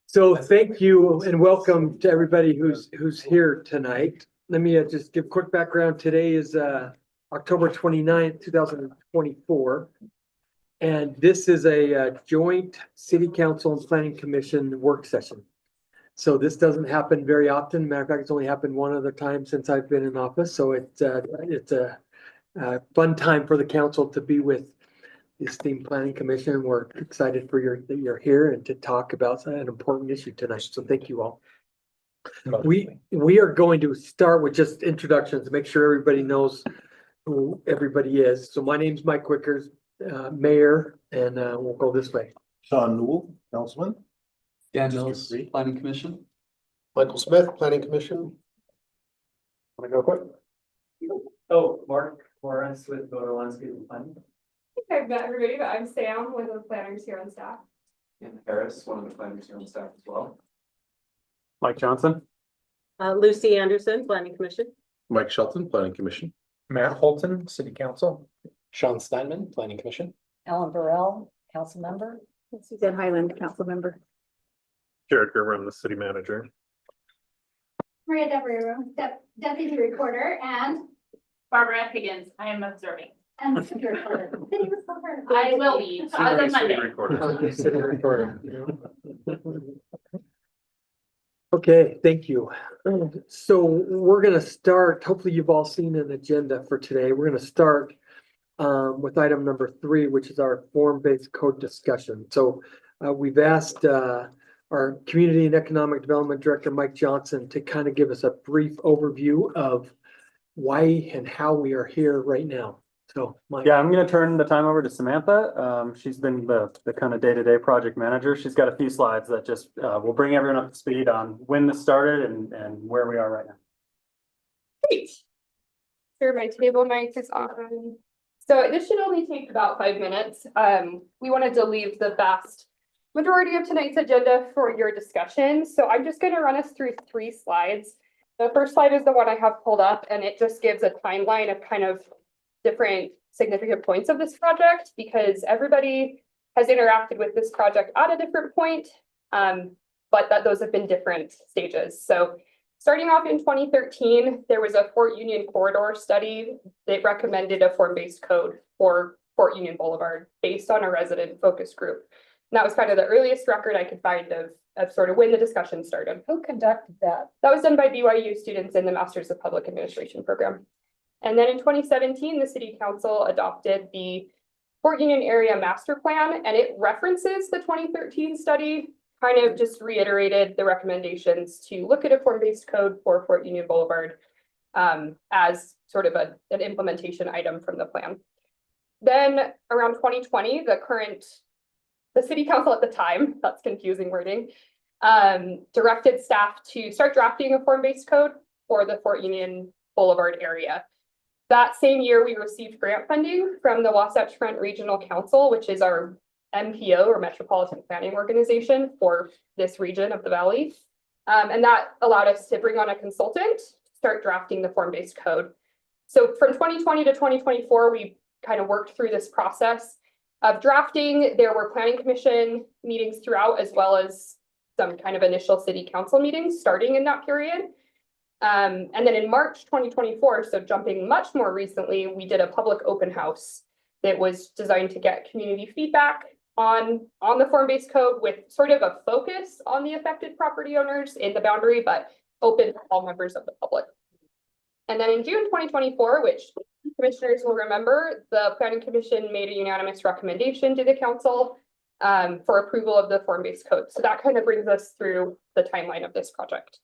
So thank you and welcome to everybody who's here tonight. Let me just give quick background. Today is October 29th, 2024. And this is a joint city council and planning commission work session. So this doesn't happen very often. Matter of fact, it's only happened one other time since I've been in office. So it's a fun time for the council to be with the esteemed planning commission. We're excited for that you're here and to talk about an important issue tonight. So thank you all. We are going to start with just introductions to make sure everybody knows who everybody is. So my name's Mike Wickers, mayor, and we'll go this way. Sean Newell, councilman. Dan Mills, planning commission. Michael Smith, planning commission. Want to go quick? Oh, Mark Morris with Motor Landscape and Planning. I've met everybody, but I'm Sam, one of the planners here on staff. And Harris, one of the planners here on staff as well. Mike Johnson. Lucy Anderson, Planning Commission. Mike Shelton, planning commission. Matt Holton, City Council. Sean Steinman, Planning Commission. Ellen Burrell, council member. Suzanne Highland, Council Member. Jared Gerber, I'm the city manager. Maria Devereux, deputy recorder, and Barbara Higgins, I am observing. the city recorder. City recorder. I will be, as of Monday. Okay, city recorder. Okay, thank you. So we're gonna start, hopefully you've all seen an agenda for today. We're gonna start with item number 3, which is our form-based code discussion. So we've asked our Community and Economic Development Director, Mike Johnson, to kind of give us a brief overview of why and how we are here right now. So, Mike. Yeah, I'm gonna turn the time over to Samantha. She's been the kind of day-to-day project manager. She's got a few slides that just will bring everyone up to speed on when this started and where we are right now. Great. Sure, my table mic is on. So this should only take about 5 minutes. We wanted to leave the vast majority of tonight's agenda for your discussion. So I'm just gonna run us through 3 slides. The first slide is the one I have pulled up, and it just gives a timeline of kind of different significant points of this project, because everybody has interacted with this project at a different point, but that those have been different stages. So starting off in 2013, there was a Fort Union corridor study that recommended a form-based code for Fort Union Boulevard based on a resident focus group. And that was kind of the earliest record I could find of sort of when the discussion started. Who conducted that? That was done by BYU students in the Masters of Public Administration program. And then in 2017, the City Council adopted the Fort Union Area Master Plan, and it references the 2013 study, kind of just reiterated the recommendations to look at a form-based code for Fort Union Boulevard as sort of an implementation item from the plan. Then around 2020, the City Council at the time, that's confusing wording, directed staff to start drafting a form-based code for the Fort Union Boulevard area. That same year, we received grant funding from the Wasatch Front Regional Council, which is our MPO or Metropolitan Planning Organization for this region of the valley. And that allowed us to bring on a consultant, start drafting the form-based code. So from 2020 to 2024, we kind of worked through this process of drafting. There were planning commission meetings throughout, as well as some kind of initial city council meetings starting in that period. And then in March 2024, so jumping much more recently, we did a public open house that was designed to get community feedback on the form-based code, with sort of a focus on the affected property owners in the boundary, but open to all members of the public. And then in June 2024, which commissioners will remember, the Planning Commission made a unanimous recommendation to the council for approval of the form-based code. So that kind of brings us through the timeline of this project.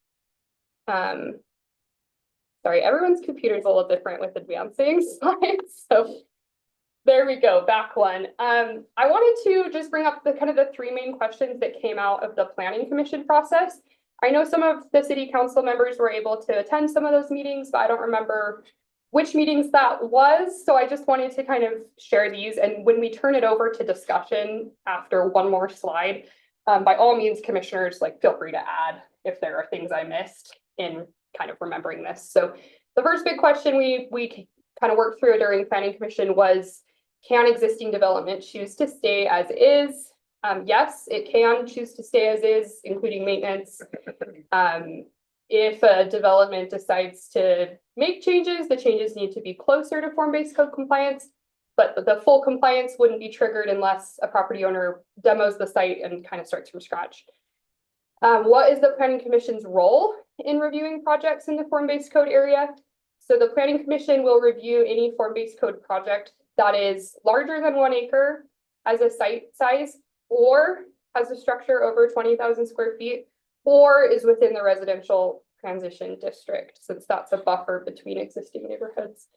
Sorry, everyone's computer is a little different with advancing slides. So there we go, back one. I wanted to just bring up the kind of the 3 main questions that came out of the Planning Commission process. I know some of the city council members were able to attend some of those meetings, but I don't remember which meetings that was. So I just wanted to kind of share these. And when we turn it over to discussion after one more slide, by all means, commissioners, feel free to add if there are things I missed in kind of remembering this. So the first big question we kind of worked through during Planning Commission was, can existing development choose to stay as is? Yes, it can choose to stay as is, including maintenance. If a development decides to make changes, the changes need to be closer to form-based code compliance. But the full compliance wouldn't be triggered unless a property owner demos the site and kind of starts from scratch. What is the planning commission's role in reviewing projects in the form-based code area? So the planning commission will review any form-based code project that is larger than 1 acre as a site size, or has a structure over 20,000 square feet, or is within the residential transition district, since that's a buffer between existing neighborhoods.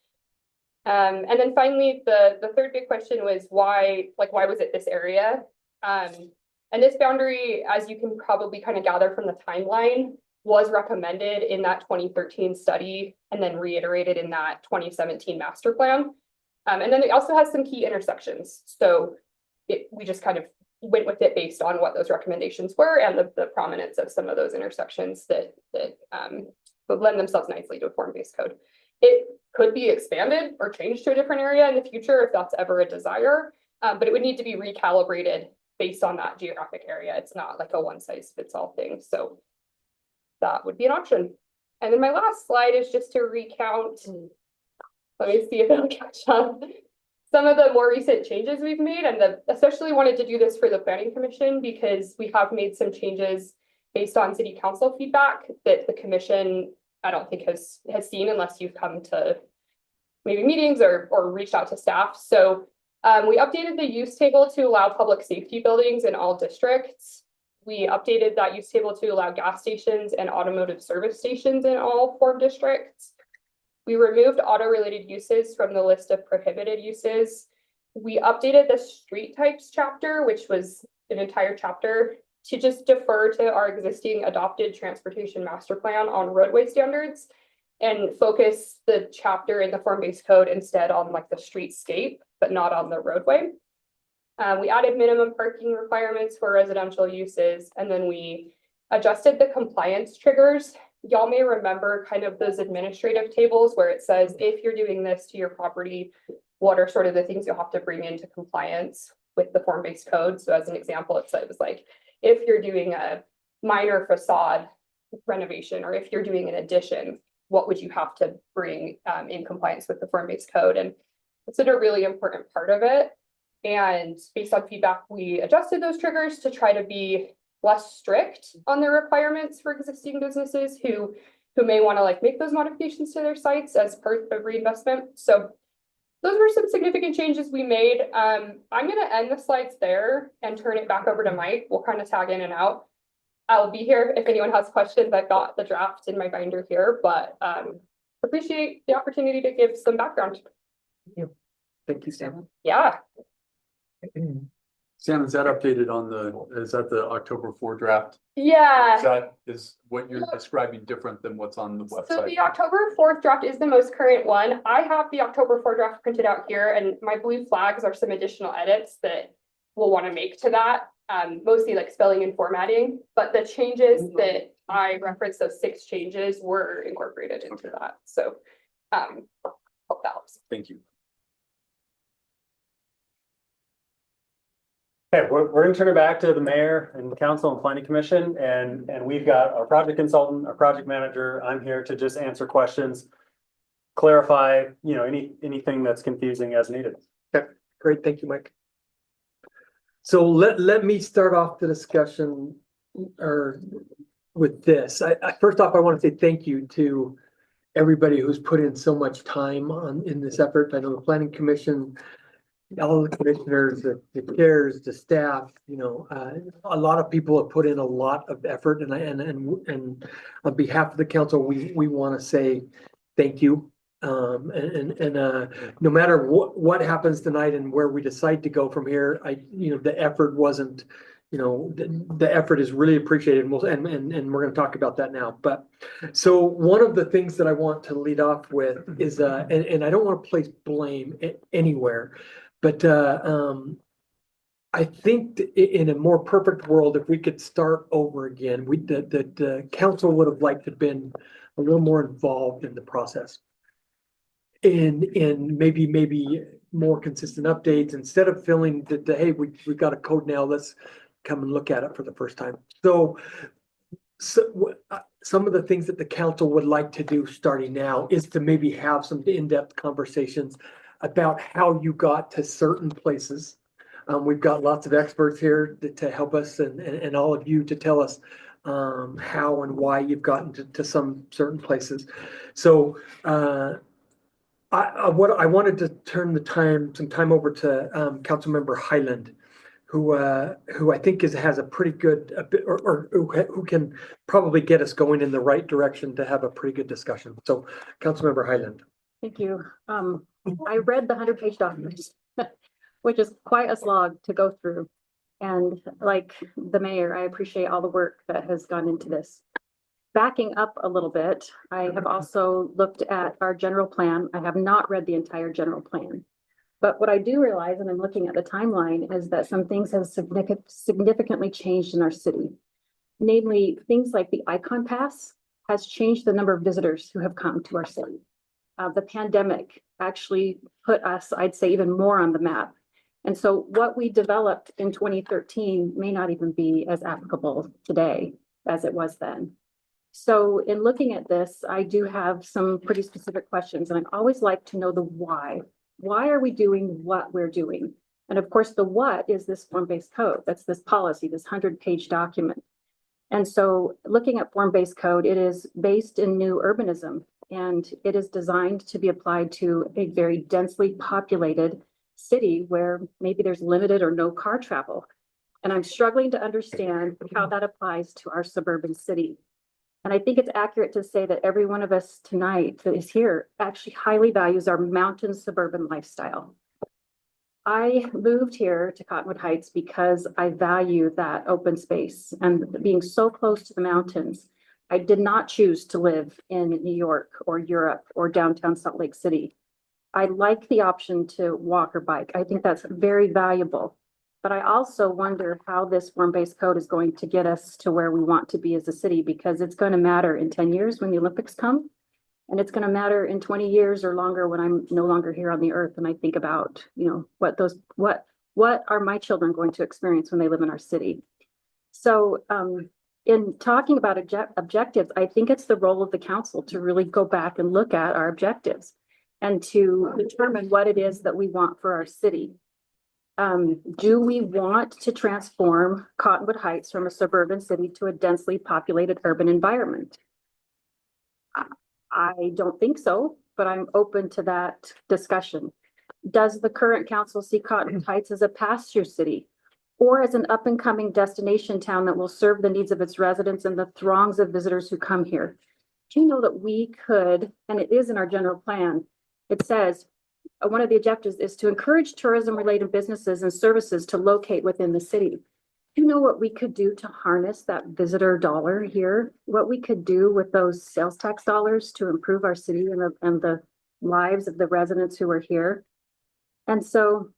And then finally, the third big question was why was it this area? And this boundary, as you can probably kind of gather from the timeline, was recommended in that 2013 study and then reiterated in that 2017 master plan. And then it also has some key intersections. So we just kind of went with it based on what those recommendations were and the prominence of some of those intersections that would lend themselves nicely to a form-based code. It could be expanded or changed to a different area in the future if that's ever a desire, but it would need to be recalibrated based on that geographic area. It's not like a one-size-fits-all thing. So that would be an option. And then my last slide is just to recount. Let me see if it'll catch on. Some of the more recent changes we've made, and especially wanted to do this for the planning commission because we have made some changes based on city council feedback that the commission, I don't think has seen unless you've come to maybe meetings or reached out to staff. So we updated the use table to allow public safety buildings in all districts. We updated that use table to allow gas stations and automotive service stations in all form districts. We removed auto-related uses from the list of prohibited uses. We updated the street types chapter, which was an entire chapter, to just defer to our existing adopted transportation master plan on roadway standards and focus the chapter in the form-based code instead on like the streetscape, but not on the roadway. We added minimum parking requirements for residential uses, and then we adjusted the compliance triggers. Y'all may remember kind of those administrative tables where it says, if you're doing this to your property, what are sort of the things you'll have to bring into compliance with the form-based code? So as an example, it was like, if you're doing a minor facade renovation, or if you're doing an addition, what would you have to bring in compliance with the form-based code? And it's a really important part of it. And based on feedback, we adjusted those triggers to try to be less strict on the requirements for existing businesses who may want to like make those modifications to their sites as part of reinvestment. So those were some significant changes we made. I'm going to end the slides there and turn it back over to Mike. We'll kind of tag in and out. I'll be here if anyone has questions. I've got the draft in my binder here, but appreciate the opportunity to give some background. Thank you, Sam. Yeah. Sam, is that updated on is that the October 4 draft? Yeah. Is what you're describing different than what's on the website? So the October 4th draft is the most current one. I have the October 4 draft printed out here, and my blue flags are some additional edits that we'll want to make to that, mostly like spelling and formatting, but the changes that I referenced, those 6 changes, were incorporated into that. So hope that helps. Thank you. Okay, we're gonna turn it back to the mayor and council and planning commission, and we've got our project consultant, our project manager. I'm here to just answer questions, clarify, anything that's confusing as needed. Okay, great. Thank you, Mike. So let me start off the discussion with this. First off, I want to say thank you to everybody who's put in so much time in this effort. I know the planning commission, all the commissioners, the chairs, the staff, a lot of people have put in a lot of effort, and on behalf of the council, we want to say thank you. No matter what happens tonight and where we decide to go from here, the effort wasn't, the effort is really appreciated, and we're going to talk about that now. But so one of the things that I want to lead off with is, and I don't want to place blame anywhere, but I think in a more perfect world, if we could start over again, the council would have liked to have been a little more involved in the process. In maybe more consistent updates instead of feeling that, hey, we've got a code now, let's come and look at it for the first time. So some of the things that the council would like to do starting now is to maybe have some in-depth conversations about how you got to certain places. We've got lots of experts here to help us and all of you to tell us how and why you've gotten to some certain places. So I wanted to turn some time over to Councilmember Highland, who I think has a pretty good, or who can probably get us going in the right direction to have a pretty good discussion. So Councilmember Highland. Thank you. I read the 100-page document, which is quite a slog to go through. And like the mayor, I appreciate all the work that has gone into this. Backing up a little bit, I have also looked at our general plan. I have not read the entire general plan. But what I do realize, and I'm looking at the timeline, is that some things have significantly changed in our city. Namely, things like the Icon Pass has changed the number of visitors who have come to our city. The pandemic actually put us, I'd say, even more on the map. And so what we developed in 2013 may not even be as applicable today as it was then. So in looking at this, I do have some pretty specific questions, and I'd always like to know the why. Why are we doing what we're doing? And of course, the what is this form-based code. That's this policy, this 100-page document. And so looking at form-based code, it is based in new urbanism, and it is designed to be applied to a very densely populated city where maybe there's limited or no car travel. And I'm struggling to understand how that applies to our suburban city. And I think it's accurate to say that every one of us tonight that is here actually highly values our mountain suburban lifestyle. I moved here to Cottonwood Heights because I value that open space and being so close to the mountains. I did not choose to live in New York or Europe or downtown Salt Lake City. I like the option to walk or bike. I think that's very valuable. But I also wonder how this form-based code is going to get us to where we want to be as a city, because it's going to matter in 10 years when the Olympics come. And it's going to matter in 20 years or longer when I'm no longer here on the earth. And I think about, what are my children going to experience when they live in our city? So in talking about objectives, I think it's the role of the council to really go back and look at our objectives and to determine what it is that we want for our city. Do we want to transform Cottonwood Heights from a suburban city to a densely populated urban environment? I don't think so, but I'm open to that discussion. Does the current council see Cottonwood Heights as a pass-through city or as an up-and-coming destination town that will serve the needs of its residents and the throngs of visitors who come here? Do you know that we could, and it is in our general plan, it says, one of the objectives is to encourage tourism-related businesses and services to locate within the city. Do you know what we could do to harness that visitor dollar here? What we could do with those sales tax dollars to improve our city and the lives of the residents who are here? And so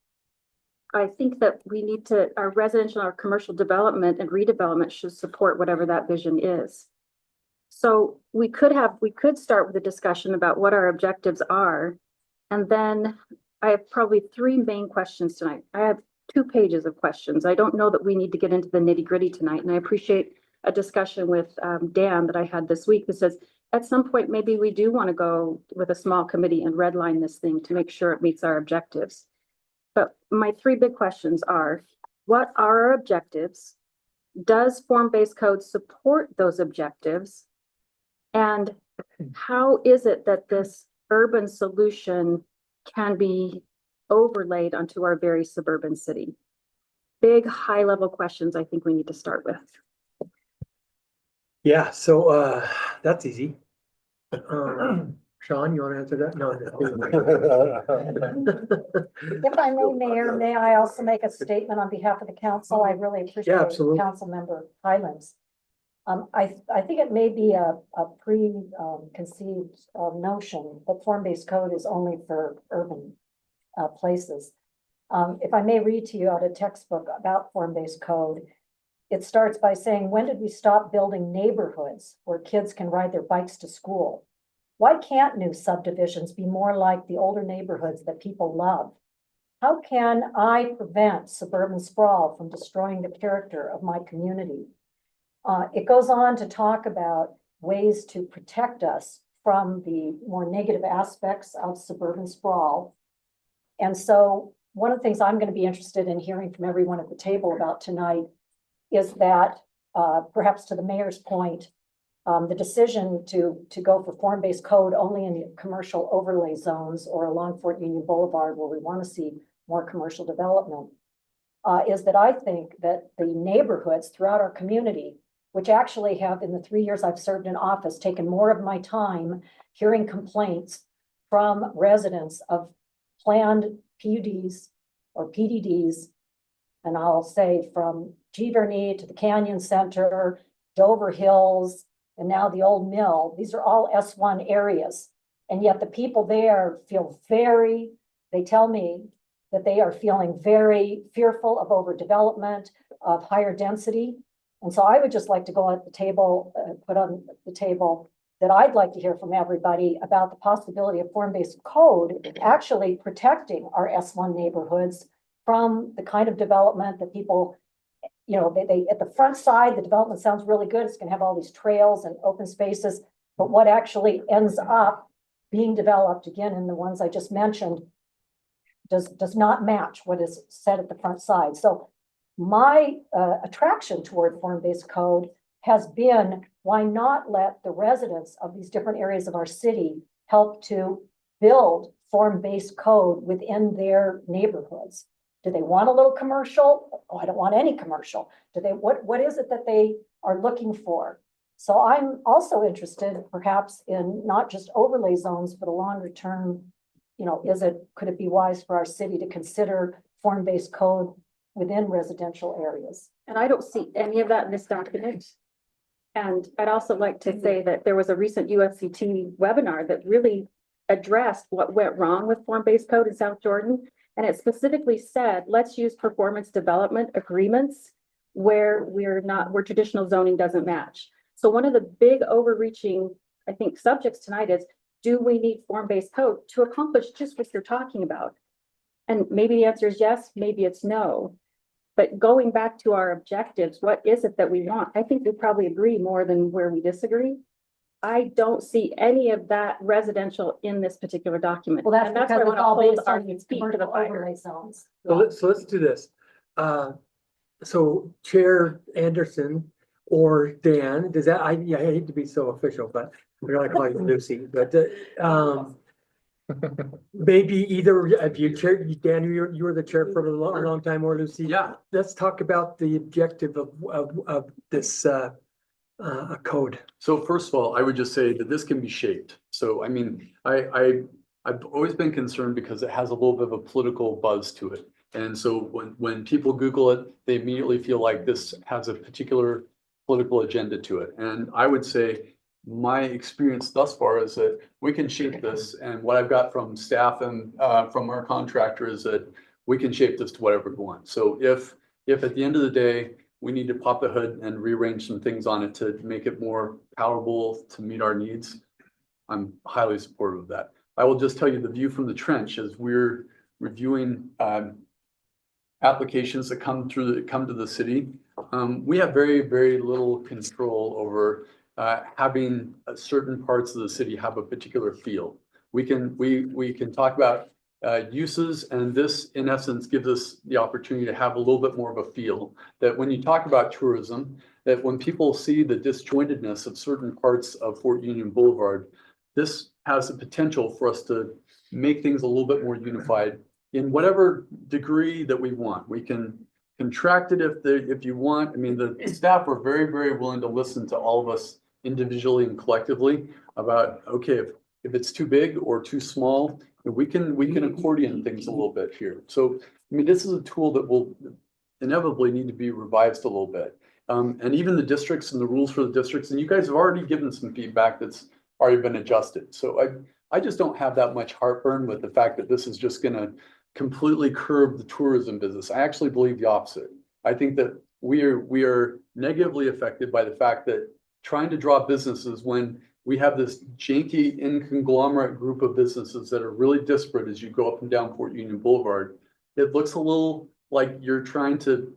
I think that we need to, our residential, our commercial development and redevelopment should support whatever that vision is. So we could start with a discussion about what our objectives are. And then I have probably three main questions tonight. I have 2 pages of questions. I don't know that we need to get into the nitty-gritty tonight. And I appreciate a discussion with Dan that I had this week that says, at some point, maybe we do want to go with a small committee and redline this thing to make sure it meets our objectives. But my 3 big questions are, what are our objectives? Does form-based code support those objectives? And how is it that this urban solution can be overlaid onto our very suburban city? Big, high-level questions I think we need to start with. Yeah, so that's easy. Sean, you want to answer that? No. If I may, Mayor, may I also make a statement on behalf of the council? I really appreciate absolutely. Councilmember Highlands. I think it may be a preconceived notion that form-based code is only for urban places. If I may read to you out a textbook about form-based code, it starts by saying, when did we stop building neighborhoods where kids can ride their bikes to school? Why can't new subdivisions be more like the older neighborhoods that people love? how can I prevent suburban sprawl from destroying the character of my community? It goes on to talk about ways to protect us from the more negative aspects of suburban sprawl. And so one of the things I'm going to be interested in hearing from everyone at the table about tonight is that, perhaps to the mayor's point, the decision to go for form-based code only in commercial overlay zones or along Fort Union Boulevard where we want to see more commercial development, is that I think that the neighborhoods throughout our community, which actually have in the 3 years I've served in office, taken more of my time hearing complaints from residents of planned PUDs or PDDs. And I'll say from Giverny to the Canyon Center, Dover Hills, and now the old mill. These are all S1 areas. And yet the people there feel they tell me that they are feeling very fearful of overdevelopment, of higher density. And so I would just like to go at the table, put on the table that I'd like to hear from everybody about the possibility of form-based code actually protecting our S1 neighborhoods from the kind of development that people, they at the front side, the development sounds really good. It's going to have all these trails and open spaces, but what actually ends up being developed, again, in the ones I just mentioned, does not match what is said at the front side. So my attraction toward form-based code has been, why not let the residents of these different areas of our city help to build form-based code within their neighborhoods? Do they want a little commercial? Oh, I don't want any commercial. Do they, what is it that they are looking for? So I'm also interested perhaps in not just overlay zones, but a longer term, could it be wise for our city to consider form-based code within residential areas? And I don't see any of that in this document. And I'd also like to say that there was a recent USCT webinar that really addressed what went wrong with form-based code in South Jordan. And it specifically said, let's use performance development agreements where where traditional zoning doesn't match. So one of the big overreaching, I think, subjects tonight is, do we need form-based code to accomplish just what you're talking about? And maybe the answer is yes, maybe it's no. But going back to our objectives, what is it that we want? I think we probably agree more than where we disagree. I don't see any of that residential in this particular document. Well, that's And that's because why I it's want all to hold based our on these feet to the commercial fire. overlay zones. So let's do this. So Chair Anderson or Dan, does that, I hate to be so official, but we're gonna call you Lucy, but maybe either of you, Chair, Dan, you were the chair for a long time, or Lucy. Yeah. Let's talk about the objective of this code. So first of all, I would just say that this can be shaped. So I mean, I've always been concerned because it has a little bit of a political buzz to it. And so when people Google it, they immediately feel like this has a particular political agenda to it. And I would say my experience thus far is that we can shape this. And what I've got from staff and from our contractor is that we can shape this to whatever we want. So if at the end of the day, we need to pop the hood and rearrange some things on it to make it more palatable to meet our needs, I'm highly supportive of that. I will just tell you the view from the trench as we're reviewing applications that come to the city. We have very, very little control over having certain parts of the city have a particular feel. We can talk about uses, and this in essence gives us the opportunity to have a little bit more of a feel that when you talk about tourism, that when people see the disjointedness of certain parts of Fort Union Boulevard, this has the potential for us to make things a little bit more unified in whatever degree that we want. We can contract it if you want. I mean, the staff were very, very willing to listen to all of us individually and collectively about, okay, if it's too big or too small, we can accordion things a little bit here. So, I mean, this is a tool that will inevitably need to be revised a little bit. And even the districts and the rules for the districts, and you guys have already given some feedback that's already been adjusted. So I just don't have that much heartburn with the fact that this is just gonna completely curb the tourism business. I actually believe the opposite. I think that we are negatively affected by the fact that trying to draw businesses when we have this janky conglomerate group of businesses that are really disparate as you go up and down Fort Union Boulevard, it looks a little like you're trying to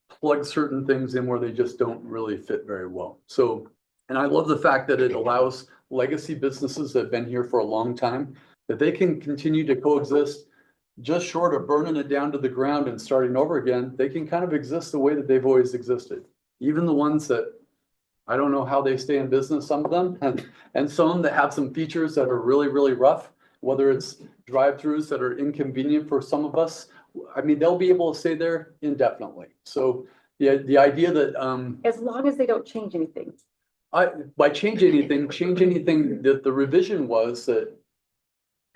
plug certain things in where they just don't really fit very well. So, and I love the fact that it allows legacy businesses that have been here for a long time, that they can continue to coexist just short of burning it down to the ground and starting over again. They can kind of exist the way that they've always existed. Even the ones that, I don't know how they stay in business, some of them, and some that have some features that are really, really rough, whether it's drive-throughs that are inconvenient for some of us. I mean, they'll be able to stay there indefinitely. So the idea that, As long as they don't change anything. by change anything, that the revision was that,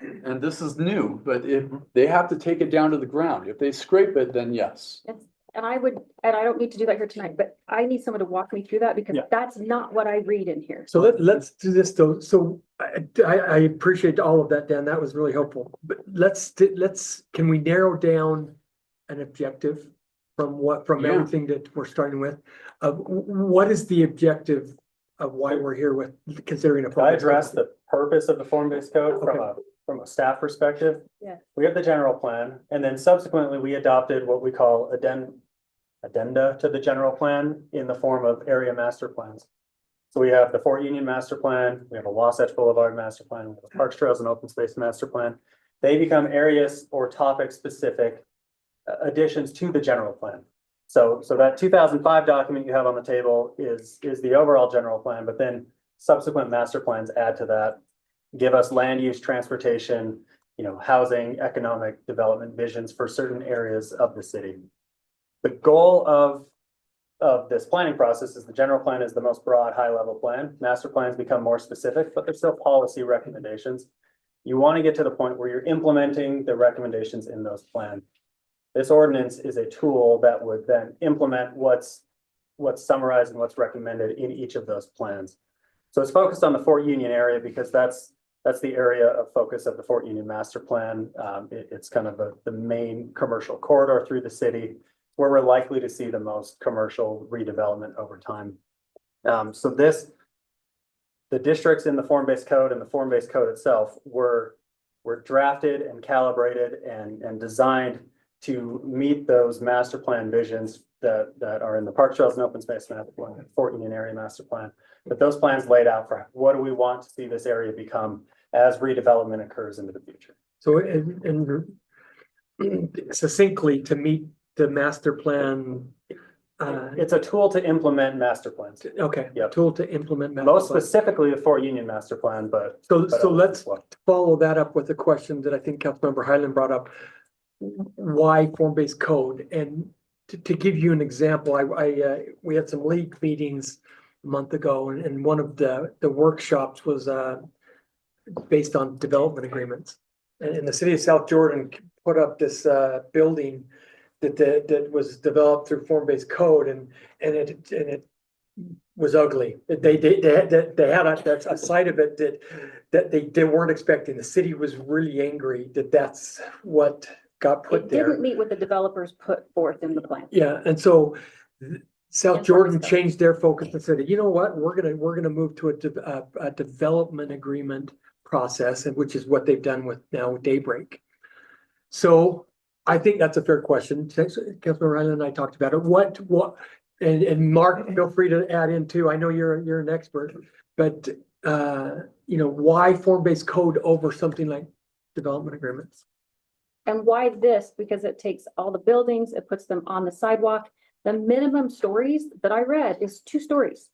and this is new, but if they have to take it down to the ground, if they scrape it, then yes. And I don't need to do that here tonight, but I need someone to walk me through that because Yeah. that's not what I read in here. So let's do this though. So I appreciate all of that, Dan. That was really helpful. But can we narrow down an objective from Yeah. everything that we're starting with? What is the objective of why we're here with considering a? I address the purpose of the form-based code from a staff perspective. Yeah. We have the general plan, and then subsequently we adopted what we call addenda to the general plan in the form of area master plans. So we have the Fort Union master plan, we have a Wasatch Boulevard master plan, we have a Parks, Trails and Open Space master plan. They become areas or topic specific additions to the general plan. So that 2005 document you have on the table is the overall general plan, but then subsequent master plans add to that, give us land use, transportation, housing, economic development visions for certain areas of the city. The goal of this planning process is the general plan is the most broad, high level plan. Master plans become more specific, but they're still policy recommendations. You want to get to the point where you're implementing the recommendations in those plans. This ordinance is a tool that would then implement what's summarized and what's recommended in each of those plans. So it's focused on the Fort Union area because that's the area of focus of the Fort Union master plan. It's kind of the main commercial corridor through the city where we're likely to see the most commercial redevelopment over time. So the districts in the form-based code and the form-based code itself were drafted and calibrated and designed to meet those master plan visions that are in the Park Trails and Open Space master plan, Fort Union area master plan. But those plans laid out for what do we want to see this area become as redevelopment occurs into the future. So and succinctly to meet the master plan. It's a tool to implement master plans. Okay, Yep. tool to implement. master Most plan. specifically the Fort Union master plan, but. So but let's as well. follow that up with a question that I think Councilmember Highland brought up. Why form-based code? And to give you an example, we had some league meetings a month ago, and one of the workshops was based on development agreements. And the city of South Jordan put up this building that was developed through form-based code, and it was ugly. They had a side of it that they weren't expecting. The city was really angry that that's what got put It there. didn't meet what the developers put forth in the plan. Yeah, and so South And Jordan stuff. changed their focus and said, you know what, we're gonna move to a development agreement process, and which is what they've done with now Daybreak. So I think that's a fair question. Councilor Ryland and I talked about it. What, and Mark, feel free to add in too. I know you're an expert, but why form-based code over something like development agreements? And why this? Because it takes all the buildings, it puts them on the sidewalk. The minimum stories that I read is 2 stories.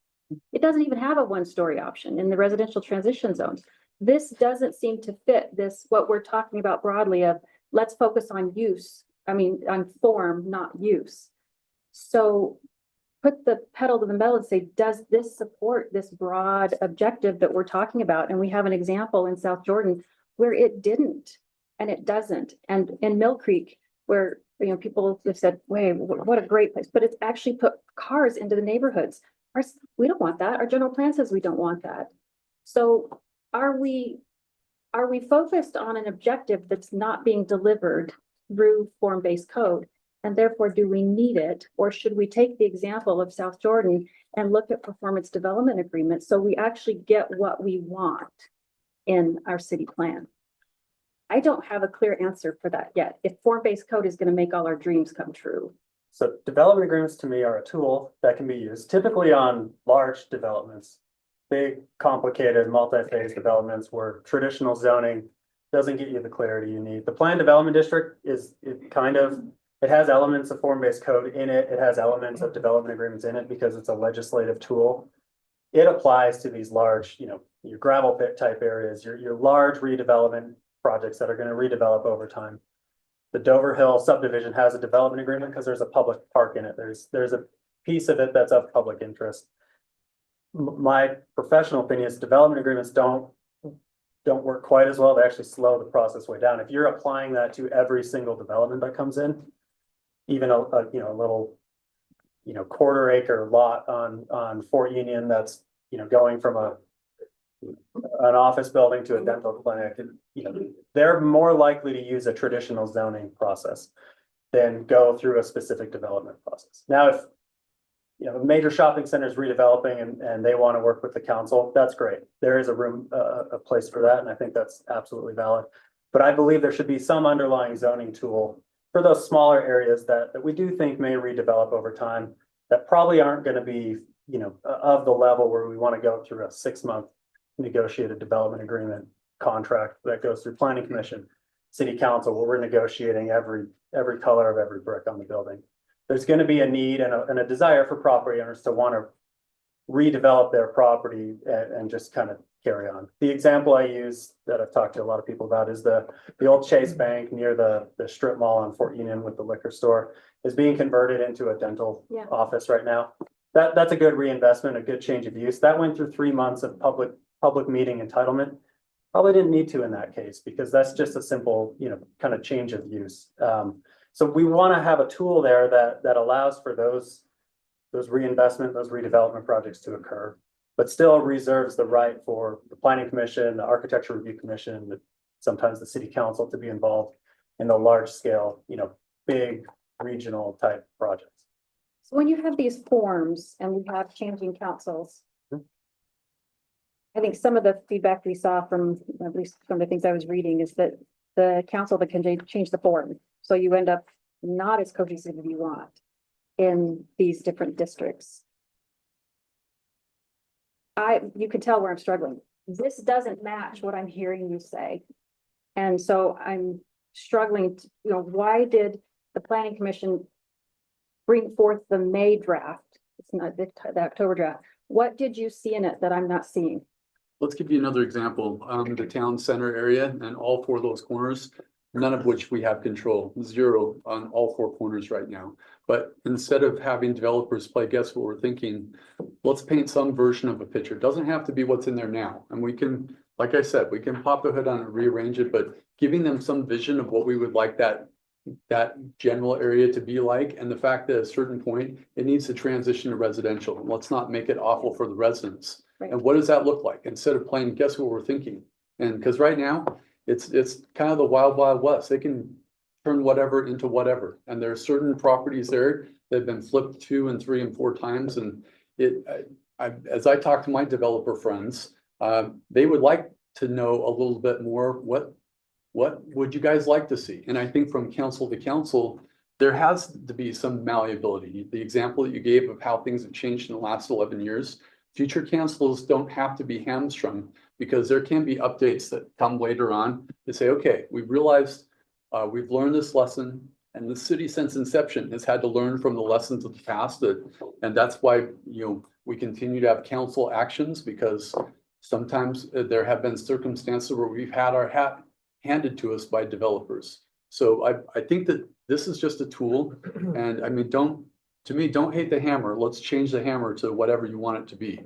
It doesn't even have a 1-story option in the residential transition zones. This doesn't seem to fit this, what we're talking about broadly of let's focus on use. On form, not use. So put the pedal to the metal and say, does this support this broad objective that we're talking about? And we have an example in South Jordan where it didn't. And it doesn't. And in Mill Creek, where people have said, "Wait, what a great place!" But it's actually put cars into the neighborhoods. We don't want that. Our general plan says we don't want that. So are we focused on an objective that's not being delivered through form-based code? And therefore, do we need it? Or should we take the example of South Jordan and look at performance development agreements so we actually get what we want in our city plan? I don't have a clear answer for that yet. If form-based code is gonna make all our dreams come true. So development agreements to me are a tool that can be used typically on large developments. Big, complicated, multi-phase developments where traditional zoning doesn't get you the clarity you need. The planned development district it has elements of form-based code in it. It has elements of development agreements in it because it's a legislative tool. It applies to these large, your gravel pit type areas, your large redevelopment projects that are going to redevelop over time. The Dover Hill subdivision has a development agreement because there's a public park in it. There's a piece of it that's of public interest. My professional opinion is development agreements don't work quite as well. They actually slow the process way down. If you're applying that to every single development that comes in, even a little, quarter acre lot on Fort Union that's, going from an office building to a dental clinic, they're more likely to use a traditional zoning process than go through a specific development process. Now, if a major shopping center is redeveloping and they want to work with the council, that's great. There is a place for that, and I think that's absolutely valid. But I believe there should be some underlying zoning tool for those smaller areas that we do think may redevelop over time, that probably aren't going to be, of the level where we want to go through a 6-month negotiated development agreement contract that goes through planning commission, city council, where we're negotiating every color of every brick on the building. There's going to be a need and a desire for property owners to want to redevelop their property and just kind of carry on. The example I use that I've talked to a lot of people about is the old Chase Bank near the strip mall on Fort Union with the liquor store is being converted into a dental office right now. That's a good reinvestment, a good change of use. That went through 3 months of public meeting entitlement. Probably didn't need to in that case because that's just a simple, kind of change of use. So we want to have a tool there that allows for those reinvestment, those redevelopment projects to occur, but still reserves the right for the planning commission, the architecture review commission, sometimes the city council to be involved in the large scale, big regional type projects. So when you have these forms and we have changing councils, I think some of the feedback we saw from, at least from the things I was reading, is that the council that can change the form. So you end up not as cohesive as you want in these different districts. You can tell where I'm struggling. This doesn't match what I'm hearing you say. And so I'm struggling to, why did the planning commission bring forth the May draft? It's not the October draft. What did you see in it that I'm not seeing? Let's give you another example. The town center area and all 4 of those corners, none of which we have control, 0 on all 4 corners right now. But instead of having developers play guess what we're thinking, let's paint some version of a picture. It doesn't have to be what's in there now. And we can, like I said, we can pop the hood on and rearrange it, but giving them some vision of what we would like that general area to be like, and the fact that at a certain point, it needs to transition to residential. Let's not make it awful for the residents. Right. And what does that look like? Instead of playing guess what we're thinking. And because right now, it's kind of the wild west. They can turn whatever into whatever. And there are certain properties there that have been flipped 2 and 3 and 4 times. And as I talk to my developer friends, they would like to know a little bit more. What would you guys like to see? And I think from council to council, there has to be some malleability. The example that you gave of how things have changed in the last 11 years, future councils don't have to be hamstrung because there can be updates that come later on to say, okay, we've realized we've learned this lesson, and the city since inception has had to learn from the lessons of the past. And that's why, we continue to have council actions, because sometimes there have been circumstances where we've had our hat handed to us by developers. So I think that this is just a tool, and I mean, don't hate the hammer. Let's change the hammer to whatever you want it to be.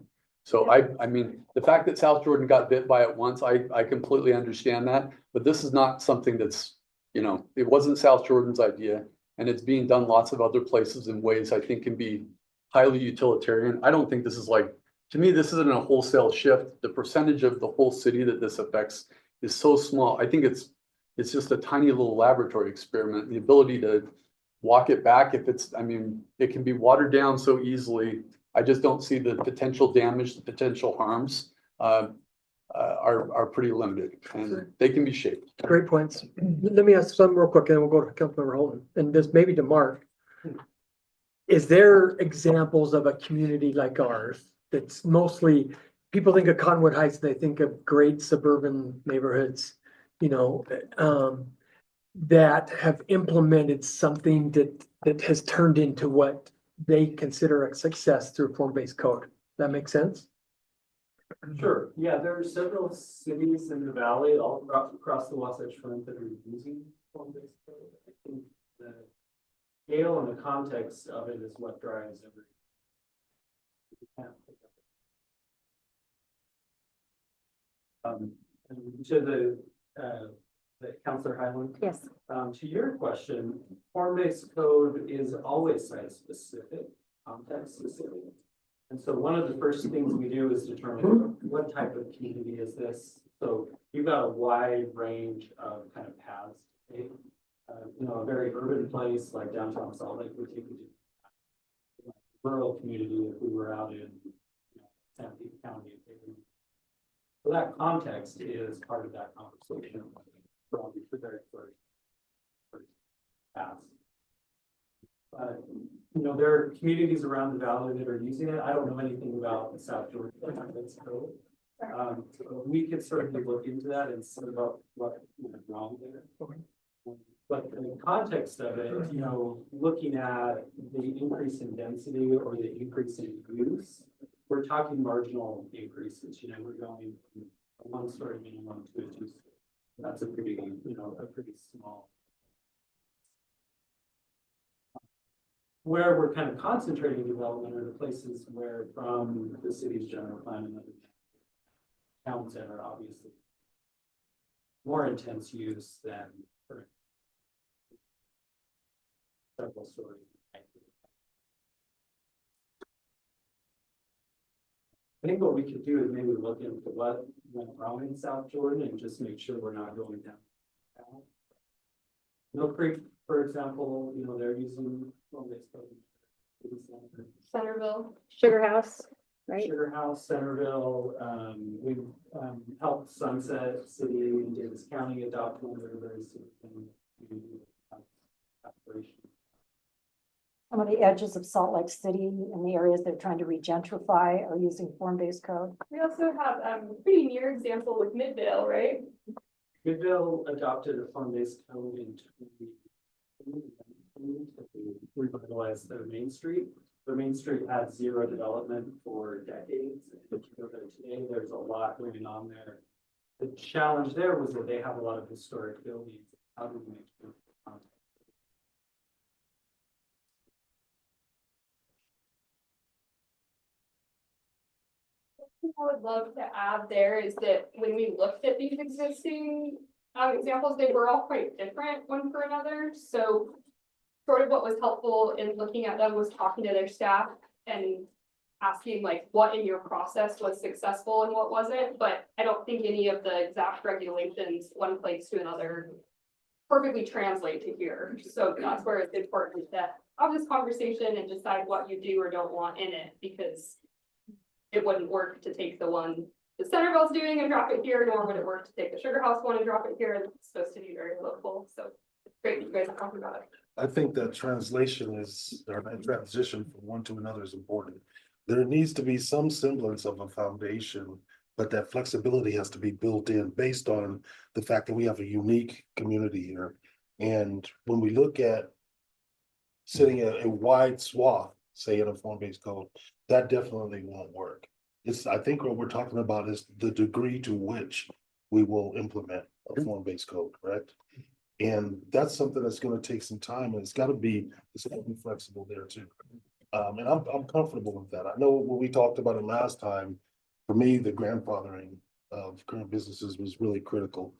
So I mean, the fact that South Jordan got bit by it once, I completely understand that, but this is not something that's, it wasn't South Jordan's idea, and it's being done lots of other places in ways I think can be highly utilitarian. I don't think this is to me, this isn't a wholesale shift. The percentage of the whole city that this affects is so small. I think it's just a tiny little laboratory experiment. The ability to walk it back, it can be watered down so easily. I just don't see the potential damage, the potential harms. are pretty limited and they can be shaped. Great points. Let me ask some real quick and then we'll go to Councilmember Holton and this maybe to Mark. Is there examples of a community like ours that's mostly, people think of Cottonwood Heights, they think of great suburban neighborhoods, you know, that have implemented something that has turned into what they consider a success through form-based code? That make sense? Sure, yeah, there are several cities in the valley, all across the Wasatch Front that are using form-based code. I think the scale and the context of it is what drives every. And to the Counselor Highland, Yes, to your question, form-based code is always site-specific, context-specific. And so one of the first things we do is determine what type of community is this? So you've got a wide range of kind of paths to take. You know, a very urban place like downtown Salt Lake would take you to rural community if we were out in, you know, Sanpete County. So that context is part of that conversation from the very first pass. You know, there are communities around the valley that are using it. I don't know anything about the South Georgia Form-based code. So we could certainly look into that and see about what went wrong there. But in the context of it, you know, looking at the increase in density or the increase in use, we're talking marginal increases. You know, we're going from a one-story minimum to a two-story. That's a pretty, you know, a pretty small. Where we're kind of concentrating development are the places where from the city's general plan and other towns that are obviously more intense use than current several stories. I think what we could do is maybe look into what went wrong in South Jordan and just make sure we're not going down. Mill Creek, for example, you know, they're using form-based code. Centerville. Sugar House, right? Sugar House, Centerville, we've helped Sunset City and Davis County adopt one of their very significant community aspirations. Some of the edges of Salt Lake City and the areas they're trying to regentrify are using form-based code. We also have pretty near example with Midvale, right? Midvale adopted a form-based code in 2019 to revitalize their Main Street. Their Main Street had zero development for decades. If you go there today, there's a lot going on there. The challenge there was that they have a lot of historic buildings. How do we make sure? I would love to add there is that when we looked at these existing examples, they were all quite different one for another. So sort of what was helpful in looking at them was talking to their staff and asking like what in your process was successful and what wasn't. But I don't think any of the exact regulations one place to another perfectly translate to here. So that's where it's important to have this conversation and decide what you do or don't want in it, because it wouldn't work to take the one the Centerville's doing and drop it here, nor would it work to take the Sugar House one and drop it here. And it's supposed to be very local. So it's great that you guys are talking about it. I think that translation is, or that transition from one to another is important. There needs to be some semblance of a foundation, but that flexibility has to be built in based on the fact that we have a unique community here. And when we look at setting a wide swath, say in a form-based code, that definitely won't work. I think what we're talking about is the degree to which we will implement a form-based code, correct? And that's something that's gonna take some time, and it's gotta be flexible there too. And I'm comfortable with that. I know when we talked about it last time, for me, the grandfathering of current businesses was really critical.